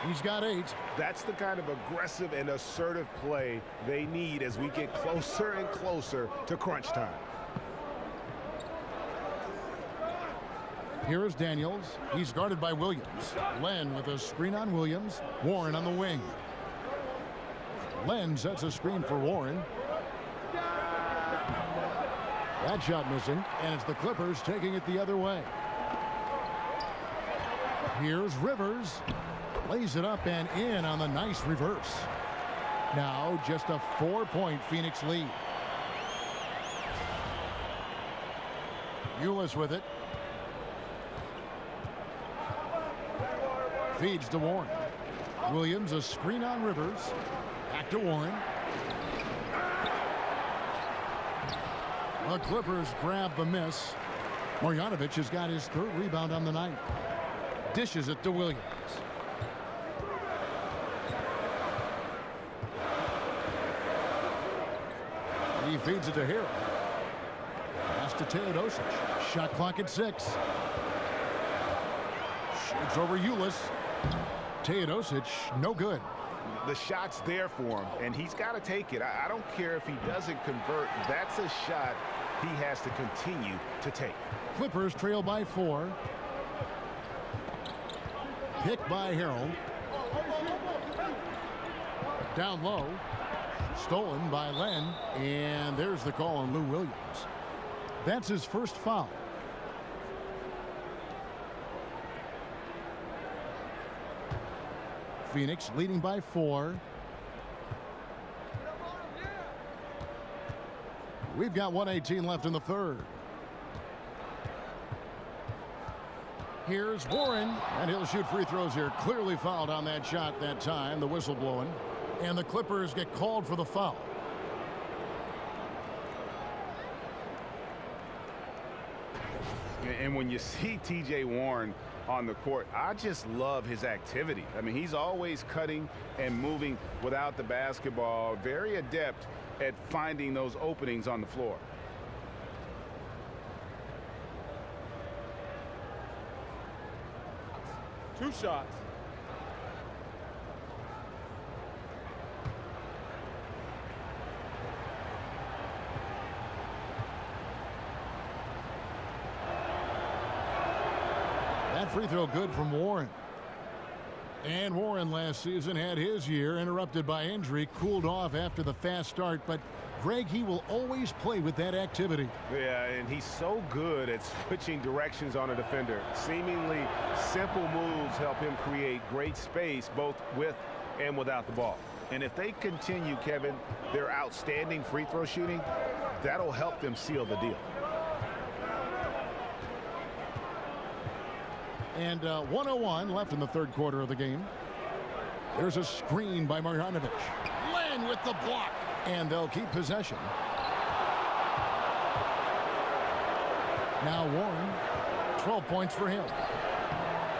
He's got 8.
That's the kind of aggressive and assertive play they need as we get closer and closer to crunch time.
Here is Daniels. He's guarded by Williams. Len with a screen on Williams. Warren on the wing. Len sets a screen for Warren. That shot missing, and it's the Clippers taking it the other way. Here's Rivers. Lays it up and in on the nice reverse. Now just a 4-point Phoenix lead. Ulis with it. Feeds to Warren. Williams a screen on Rivers. Back to Warren. The Clippers grab the miss. Marjanovic has got his 3rd rebound on the night. Dishes it to Williams. He feeds it to Hero. Pass to Teodosic. Shot clock at 6. Shoots over Ulis. Teodosic, no good.
The shot's there for him, and he's got to take it. I don't care if he doesn't convert. That's a shot he has to continue to take.
Clippers trail by 4. Pick by Harrell. Down low. Stolen by Len. And there's the call on Lou Williams. That's his first foul. Phoenix leading by 4. We've got 1:18 left in the 3rd. Here's Warren, and he'll shoot free throws here. Clearly fouled on that shot that time. The whistle blowing. And the Clippers get called for the foul.
And when you see T.J. Warren on the court, I just love his activity. I mean, he's always cutting and moving without the basketball. Very adept at finding those openings on the floor.
Two shots.
That free throw good from Warren. And Warren last season had his year interrupted by injury, cooled off after the fast start, but Greg, he will always play with that activity.
Yeah, and he's so good at switching directions on a defender. Seemingly simple moves help him create great space both with and without the ball.
And if they continue, Kevin, their outstanding free throw shooting, that'll help them seal the deal.
And 1:01 left in the third quarter of the game. There's a screen by Marjanovic. Len with the block. And they'll keep possession. Now Warren, 12 points for him.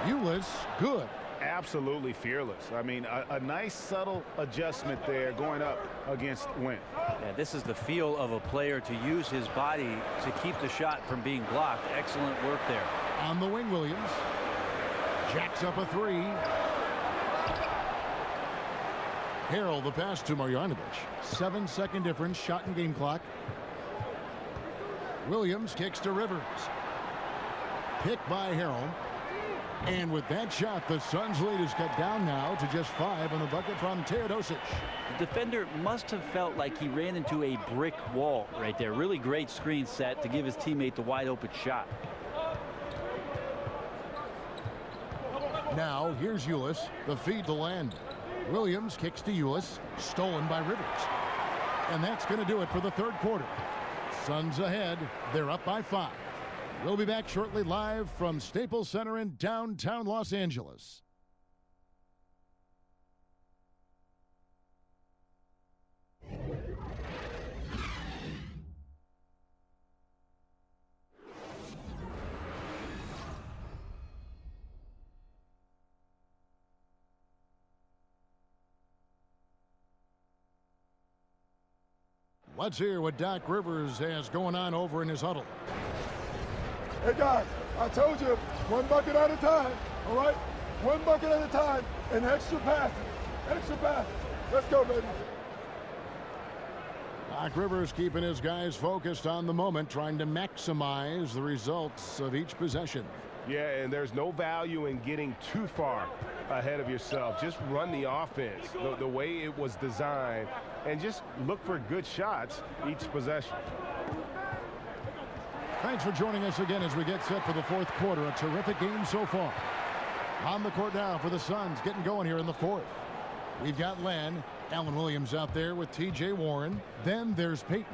Ulis, good.
Absolutely fearless. I mean, a nice subtle adjustment there going up against Wentz.
Yeah, this is the feel of a player to use his body to keep the shot from being blocked. Excellent work there.
On the wing, Williams. Jacks up a three. Harrell the pass to Marjanovic. 7-second difference, shot and game clock. Williams kicks to Rivers. Picked by Harrell. And with that shot, the Suns' lead is cut down now to just 5 on the bucket from Teodosic.
The defender must have felt like he ran into a brick wall right there. Really great screen set to give his teammate the wide open shot.
Now here's Ulis, the feed to Land. Williams kicks to Ulis, stolen by Rivers. And that's going to do it for the third quarter. Suns ahead, they're up by 5. We'll be back shortly live from Staples Center in downtown Los Angeles. Let's hear what Doc Rivers has going on over in his huddle.
Hey, guys, I told you, one bucket at a time, all right? One bucket at a time, and extra passes. Extra passes. Let's go, baby.
Doc Rivers keeping his guys focused on the moment, trying to maximize the results of each possession.
Yeah, and there's no value in getting too far ahead of yourself. Just run the offense the way it was designed, and just look for good shots each possession.
Thanks for joining us again as we get set for the fourth quarter. A terrific game so far. On the court now for the Suns, getting going here in the fourth. We've got Len, Allen Williams out there with T.J. Warren. Then there's Payton,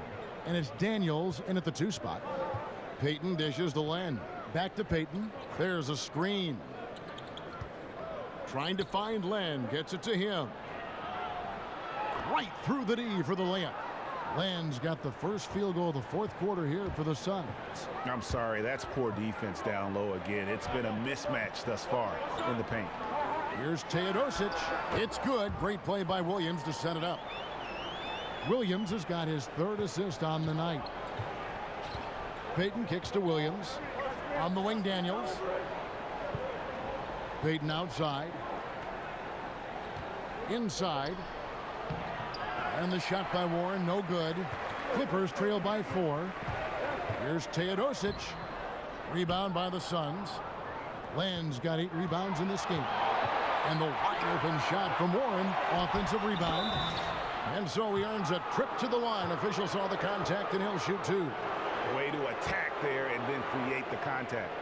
and it's Daniels in at the 2 spot. Payton dishes to Len. Back to Payton. There's a screen. Trying to find Len. Gets it to him. Right through the D for the layup. Len's got the first field goal of the fourth quarter here for the Suns.
I'm sorry, that's poor defense down low again. It's been a mismatch thus far in the paint.
Here's Teodosic. It's good. Great play by Williams to set it up. Williams has got his 3rd assist on the night. Payton kicks to Williams. On the wing, Daniels. Payton outside. Inside. And the shot by Warren, no good. Clippers trail by 4. Here's Teodosic. Rebound by the Suns. Land's got 8 rebounds in this game. And the wide open shot from Warren. Offensive rebound. And so he earns a trip to the line. Official saw the contact and he'll shoot 2.
Way to attack there and then create the contact.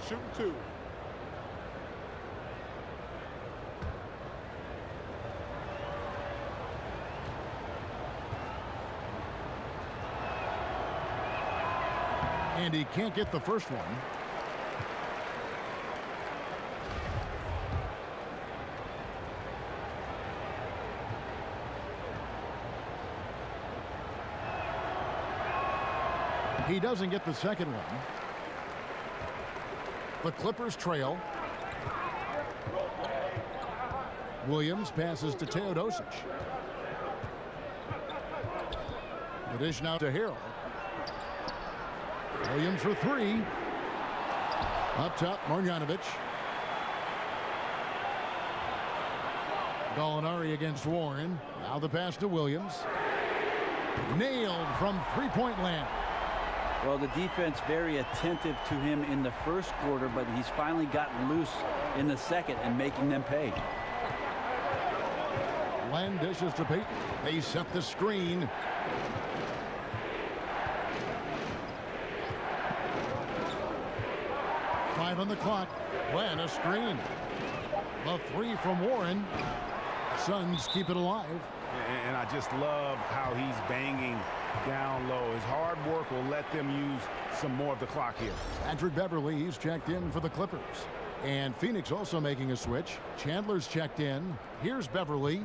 Shooting 2.
And he can't get the first one. He doesn't get the second one. The Clippers trail. Williams passes to Teodosic. The dish now to Harrell. Williams for three. Up top, Marjanovic. Gallinari against Warren. Now the pass to Williams. Nailed from three-point land.
Well, the defense very attentive to him in the first quarter, but he's finally gotten loose in the second and making them pay.
Len dishes to Payton. They set the screen. Five on the clock. Len a screen. A three from Warren. Suns keep it alive.
And I just love how he's banging down low. His hard work will let them use some more of the clock here.
Patrick Beverly, he's checked in for the Clippers. And Phoenix also making a switch. Chandler's checked in. Here's Beverly.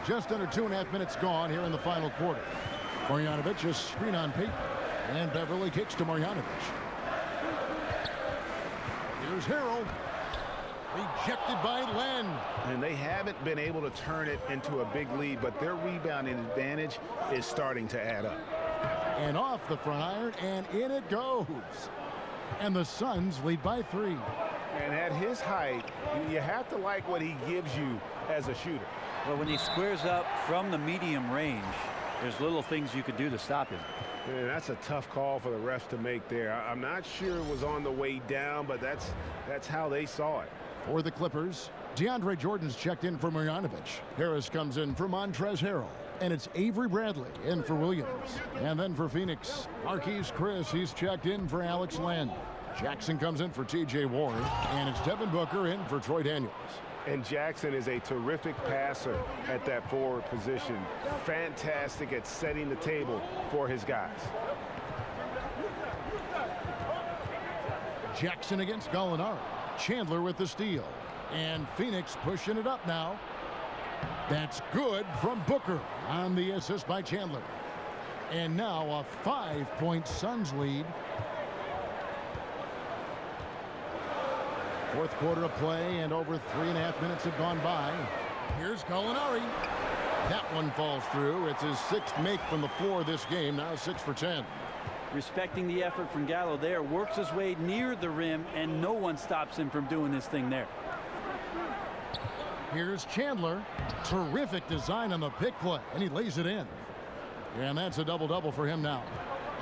Just under 2.5 minutes gone here in the final quarter. Marjanovic a screen on Payton. And Beverly kicks to Marjanovic. Here's Harrell. Rejected by Len.
And they haven't been able to turn it into a big lead, but their rebounding advantage is starting to add up.
And off the front iron, and in it goes. And the Suns lead by 3.
And at his height, you have to like what he gives you as a shooter.
Well, when he squares up from the medium range, there's little things you could do to stop him.
And that's a tough call for the refs to make there. I'm not sure it was on the way down, but that's how they saw it.
For the Clippers, DeAndre Jordan's checked in for Marjanovic. Harris comes in for Montrezl Harrell. And it's Avery Bradley in for Williams. And then for Phoenix, Marquise Chris, he's checked in for Alex Len. Jackson comes in for T.J. Warren. And it's Devin Booker in for Troy Daniels.
And Jackson is a terrific passer at that forward position. Fantastic at setting the table for his guys.
Jackson against Gallinari. Chandler with the steal. And Phoenix pushing it up now. That's good from Booker on the assist by Chandler. And now a 5-point Suns lead. Fourth quarter of play, and over 3.5 minutes have gone by. Here's Gallinari. That one falls through. It's his 6th make from the floor this game, now 6 for 10.
Respecting the effort from Gallo there, works his way near the rim, and no one stops him from doing this thing there.
Here's Chandler. Terrific design on the pick play, and he lays it in. And that's a double-double for him now.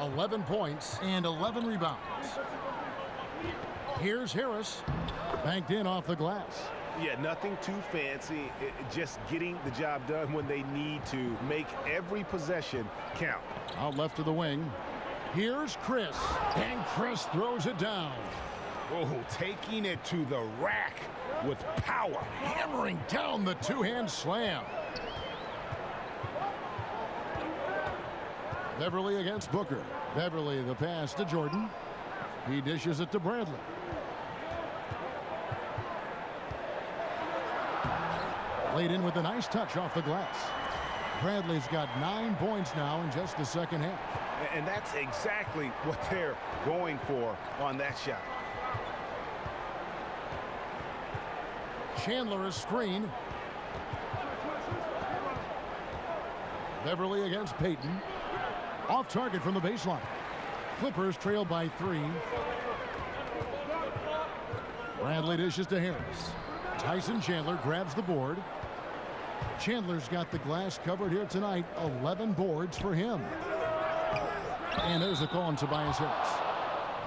11 points and 11 rebounds. Here's Harris. Banked in off the glass.
Yeah, nothing too fancy. Just getting the job done when they need to. Make every possession count.
Out left to the wing. Here's Chris. And Chris throws it down.
Oh, taking it to the rack with power.
Hammering down the two-hand slam. Beverly against Booker. Beverly the pass to Jordan. He dishes it to Bradley. Laid in with a nice touch off the glass. Bradley's got 9 points now in just the second half.
And that's exactly what they're going for on that shot.
Chandler a screen. Beverly against Payton. Off target from the baseline. Clippers trail by 3. Bradley dishes to Harris. Tyson Chandler grabs the board. Chandler's got the glass covered here tonight. 11 boards for him. And there's a call on Tobias Harris.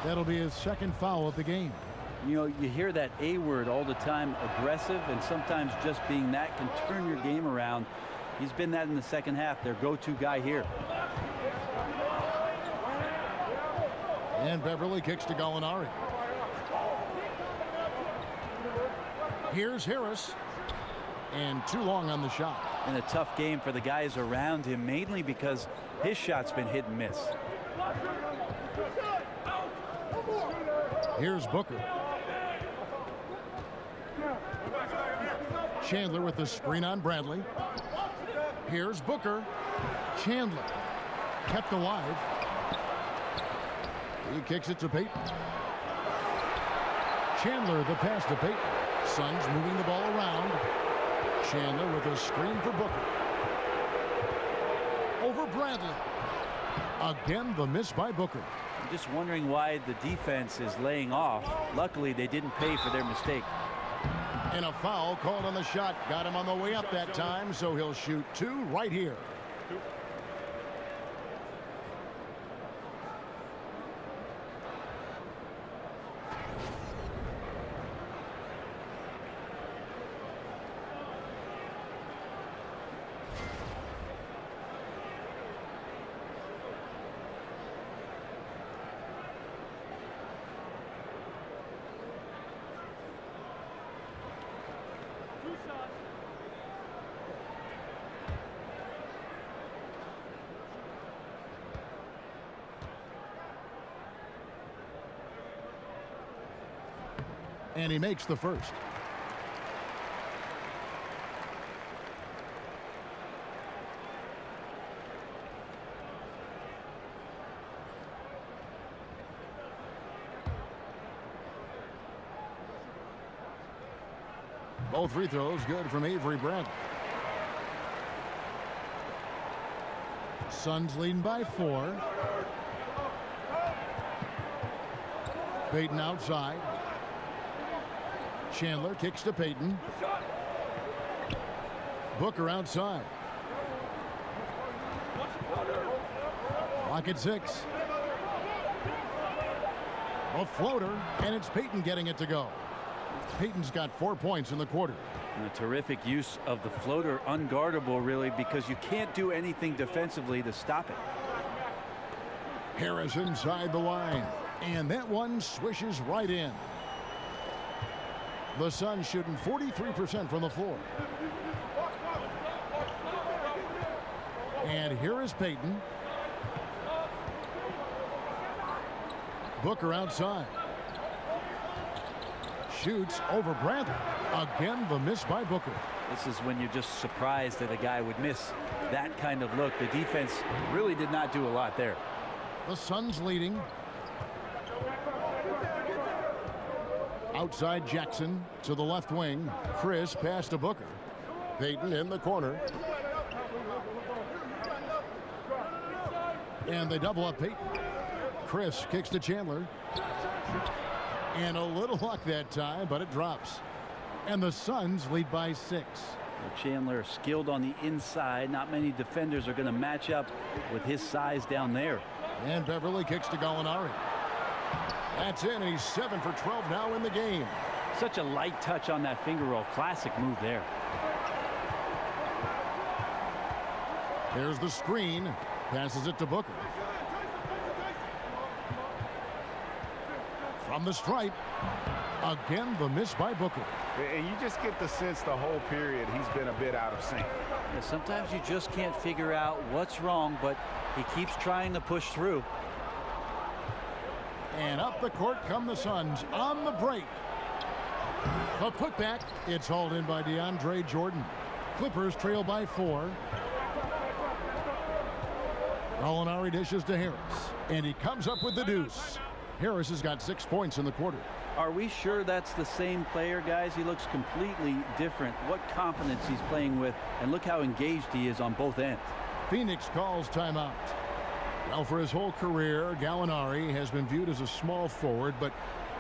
That'll be his 2nd foul of the game.
You know, you hear that A word all the time, aggressive, and sometimes just being that can turn your game around. He's been that in the second half, their go-to guy here.
And Beverly kicks to Gallinari. Here's Harris. And too long on the shot.
And a tough game for the guys around him, mainly because his shot's been hit and miss.
Here's Booker. Chandler with the screen on Bradley. Here's Booker. Chandler kept alive. He kicks it to Payton. Chandler the pass to Payton. Suns moving the ball around. Chandler with a screen for Booker. over Bradley. Again, the miss by Booker.
I'm just wondering why the defense is laying off. Luckily, they didn't pay for their mistake.
And a foul called on the shot. Got him on the way up that time, so he'll shoot 2 right here. And he makes the first. Both free throws good from Avery Bradley. Suns leading by 4. Payton outside. Chandler kicks to Payton. Booker outside. Clock at 6. A floater, and it's Payton getting it to go. Payton's got 4 points in the quarter.
And a terrific use of the floater, unguardable really, because you can't do anything defensively to stop it.
Harris inside the line, and that one swishes right in. The Suns shooting 43% from the floor. And here is Payton. Booker outside. Shoots over Bradley. Again, the miss by Booker.
This is when you're just surprised that a guy would miss that kind of look. The defense really did not do a lot there.
The Suns leading. Outside Jackson to the left wing. Chris pass to Booker. Payton in the corner. And they double up Payton. Chris kicks to Chandler. And a little luck that time, but it drops. And the Suns lead by 6.
Well, Chandler skilled on the inside. Not many defenders are going to match up with his size down there.
And Beverly kicks to Gallinari. That's in, and he's 7 for 12 now in the game.
Such a light touch on that finger roll. Classic move there.
There's the screen. Passes it to Booker. From the stripe. Again, the miss by Booker.
And you just get the sense the whole period he's been a bit out of sync.
Yeah, sometimes you just can't figure out what's wrong, but he keeps trying to push through.
And up the court come the Suns on the break. The putback. It's hauled in by DeAndre Jordan. Clippers trail by 4. Gallinari dishes to Harris. And he comes up with the deuce. Harris has got 6 points in the quarter.
Are we sure that's the same player, guys? He looks completely different. What confidence he's playing with, and look how engaged he is on both ends.
Phoenix calls timeout. Well, for his whole career, Gallinari has been viewed as a small forward, but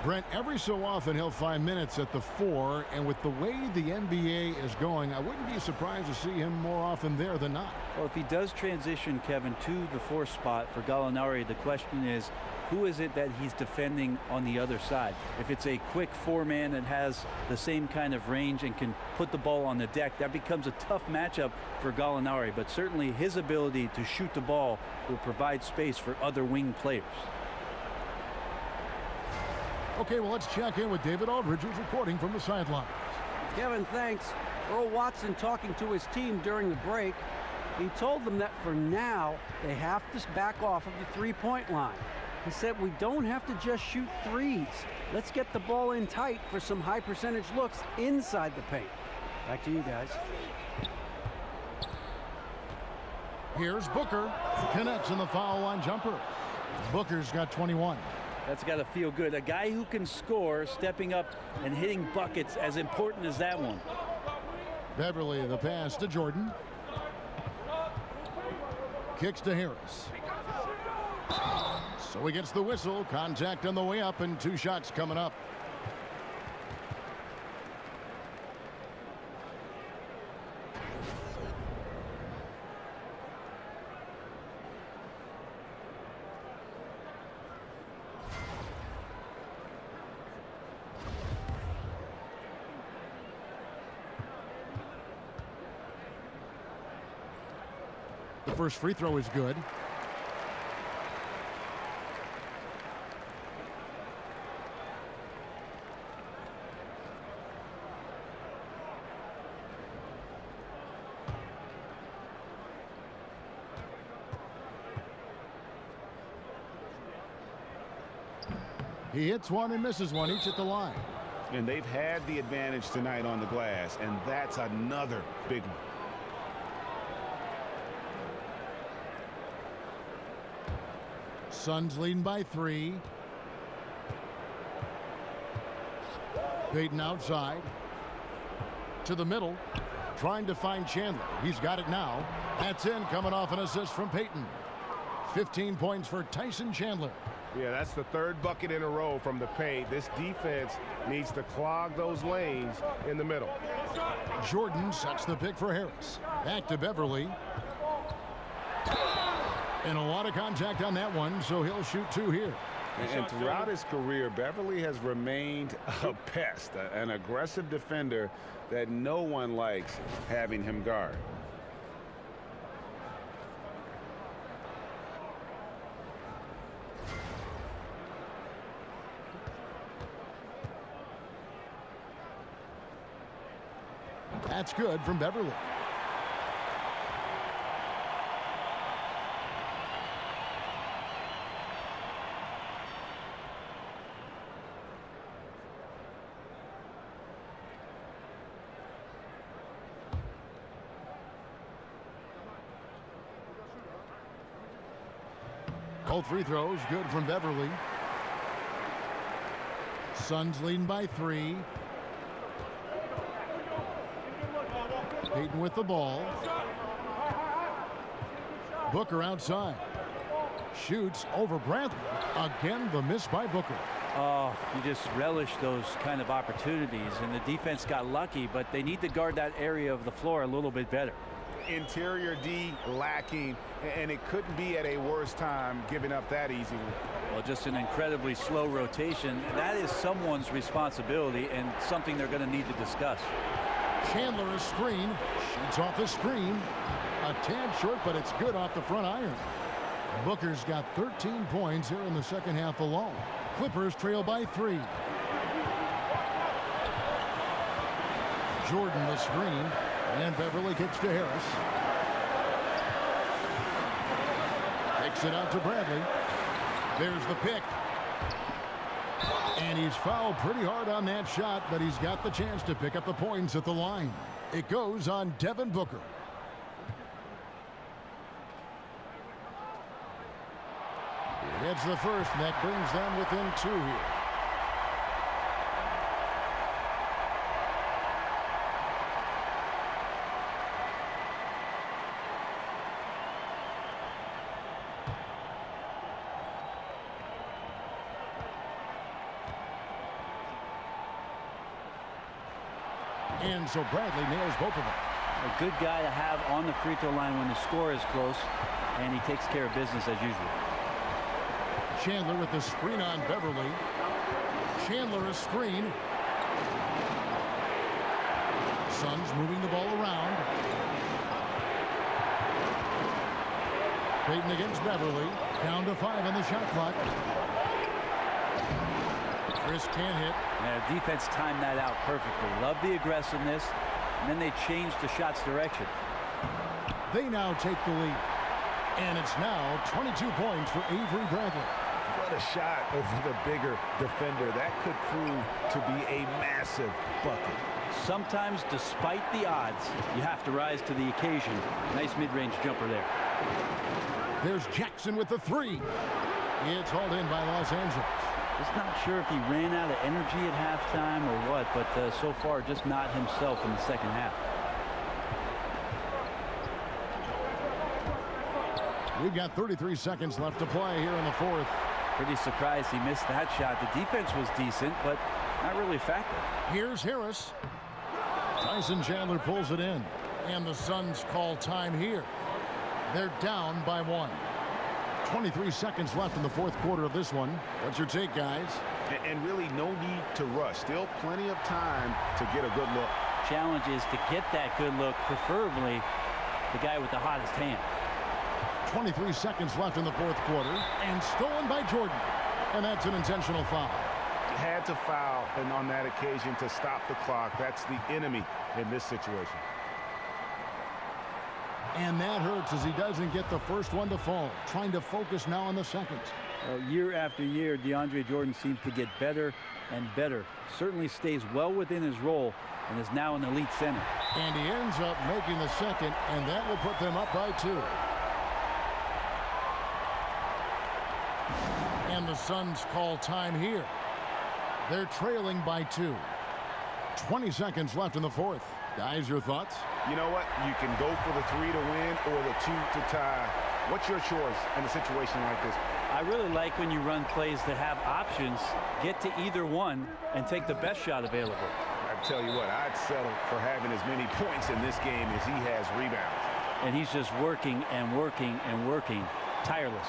Brent, every so often he'll find minutes at the 4, and with the way the NBA is going, I wouldn't be surprised to see him more often there than not.
Well, if he does transition, Kevin, to the 4 spot for Gallinari, the question is, who is it that he's defending on the other side? If it's a quick 4-man that has the same kind of range and can put the ball on the deck, that becomes a tough matchup for Gallinari. But certainly his ability to shoot the ball will provide space for other wing players.
Okay, well, let's check in with David Aldridge, who's reporting from the sidelines.
Kevin, thanks. Earl Watson talking to his team during the break. He told them that for now, they have to back off of the 3-point line. He said, we don't have to just shoot threes. Let's get the ball in tight for some high percentage looks inside the paint. Back to you guys.
Here's Booker. Connects in the foul line jumper. Booker's got 21.
That's got to feel good. A guy who can score, stepping up and hitting buckets, as important as that one.
Beverly, the pass to Jordan. Kicks to Harris. So he gets the whistle. Contact on the way up and 2 shots coming up. The first free throw is good. He hits one and misses one, each at the line.
And they've had the advantage tonight on the glass, and that's another big one.
Suns leading by 3. Payton outside. To the middle. Trying to find Chandler. He's got it now. That's in, coming off an assist from Payton. 15 points for Tyson Chandler.
Yeah, that's the 3rd bucket in a row from the paint. This defense needs to clog those lanes in the middle.
Jordan sets the pick for Harris. Back to Beverly. And a lot of contact on that one, so he'll shoot 2 here.
And throughout his career, Beverly has remained a pest, an aggressive defender that no one likes having him guard.
That's good from Beverly. Both free throws good from Beverly. Suns leading by 3. Payton with the ball. Booker outside. Shoots over Bradley. Again, the miss by Booker.
Oh, you just relish those kind of opportunities, and the defense got lucky, but they need to guard that area of the floor a little bit better.
Interior D lacking, and it couldn't be at a worse time giving up that easy one.
Well, just an incredibly slow rotation. That is someone's responsibility and something they're going to need to discuss.
Chandler a screen. Shoots off the screen. A tad short, but it's good off the front iron. Booker's got 13 points here in the second half alone. Clippers trail by 3. Jordan the screen. And Beverly kicks to Harris. Kicks it out to Bradley. There's the pick. And he's fouled pretty hard on that shot, but he's got the chance to pick up the points at the line. It goes on Devin Booker. It's the first, and that brings them within 2 here. And so Bradley nails both of them.
A good guy to have on the free throw line when the score is close, and he takes care of business as usual.
Chandler with the screen on Beverly. Chandler a screen. Suns moving the ball around. Payton against Beverly. Down to 5 on the shot clock. Chris can't hit.
Yeah, defense timed that out perfectly. Love the aggressiveness, and then they changed the shot's direction.
They now take the lead. And it's now 22 points for Avery Bradley.
What a shot over the bigger defender. That could prove to be a massive bucket.
Sometimes, despite the odds, you have to rise to the occasion. Nice mid-range jumper there.
There's Jackson with the 3. It's hauled in by Los Angeles.
Just not sure if he ran out of energy at halftime or what, but so far just not himself in the second half.
We've got 33 seconds left to play here in the fourth.
Pretty surprised he missed that shot. The defense was decent, but not really effective.
Here's Harris. Tyson Chandler pulls it in. And the Suns call time here. They're down by 1. 23 seconds left in the fourth quarter of this one. What's your take, guys?
And really no need to rush. Still plenty of time to get a good look.
Challenge is to get that good look, preferably the guy with the hottest hand.
23 seconds left in the fourth quarter, and stolen by Jordan. And that's an intentional foul.
Had to foul, and on that occasion to stop the clock. That's the enemy in this situation.
And that hurts as he doesn't get the first one to fall. Trying to focus now on the second.
Well, year after year, DeAndre Jordan seems to get better and better. Certainly stays well within his role and is now an elite center.
And he ends up making the second, and that will put them up by 2. And the Suns call time here. They're trailing by 2. 20 seconds left in the fourth. Guys, your thoughts?
You know what? You can go for the 3 to win or the 2 to tie. What's your choice in a situation like this?
I really like when you run plays that have options, get to either one, and take the best shot available.
I tell you what, I'd settle for having as many points in this game as he has rebounds.
And he's just working and working and working, tireless.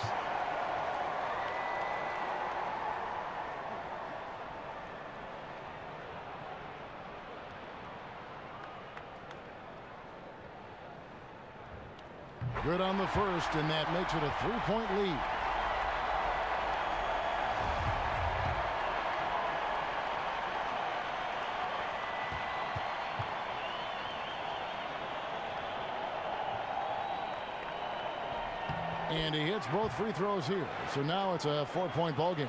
Good on the first, and that makes it a 3-point lead. And he hits both free throws here. So now it's a 4-point ball game.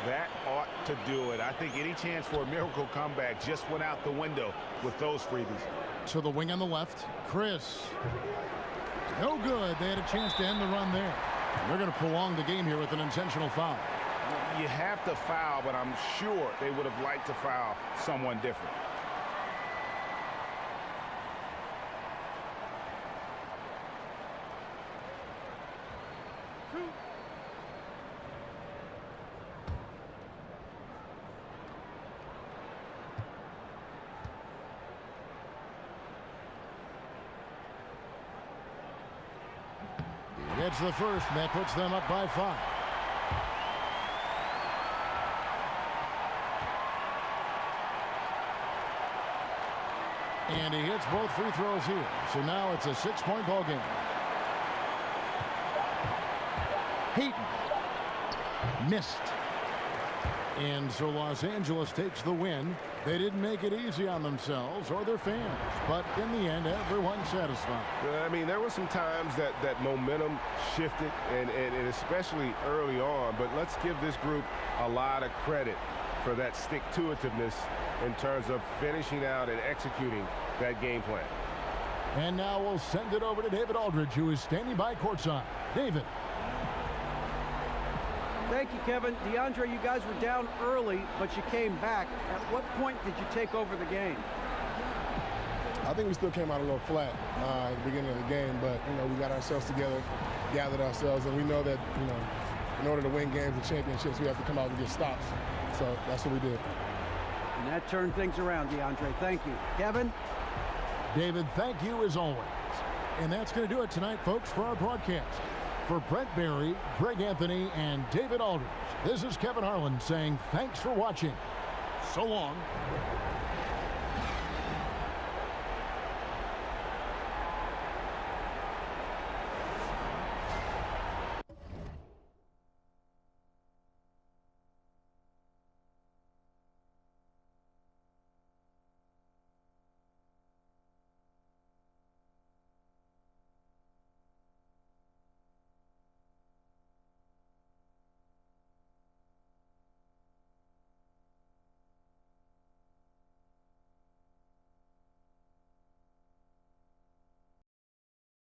That ought to do it. I think any chance for a miracle comeback just went out the window with those freebies.
To the wing on the left, Chris. No good. They had a chance to end the run there. They're going to prolong the game here with an intentional foul.
You have to foul, but I'm sure they would have liked to foul someone different.
Gets the first, and that puts them up by 5. And he hits both free throws here. So now it's a 6-point ball game. Heaton missed. And so Los Angeles takes the win. They didn't make it easy on themselves or their fans, but in the end, everyone's satisfied.
I mean, there were some times that momentum shifted, and especially early on, but let's give this group a lot of credit for that stick-to-itiveness in terms of finishing out and executing that game plan.
And now we'll send it over to David Aldridge, who is standing by courtside. David.
Thank you, Kevin. DeAndre, you guys were down early, but you came back. At what point did you take over the game?
I think we still came out a little flat at the beginning of the game, but, we got ourselves together, gathered ourselves, and we know that, in order to win games and championships, we have to come out and get stops. So that's what we did.
And that turned things around, DeAndre. Thank you. Kevin?
David, thank you as always. And that's going to do it tonight, folks, for our broadcast. For Brent Barry, Greg Anthony, and David Aldridge, this is Kevin Harlan saying thanks for watching. So long.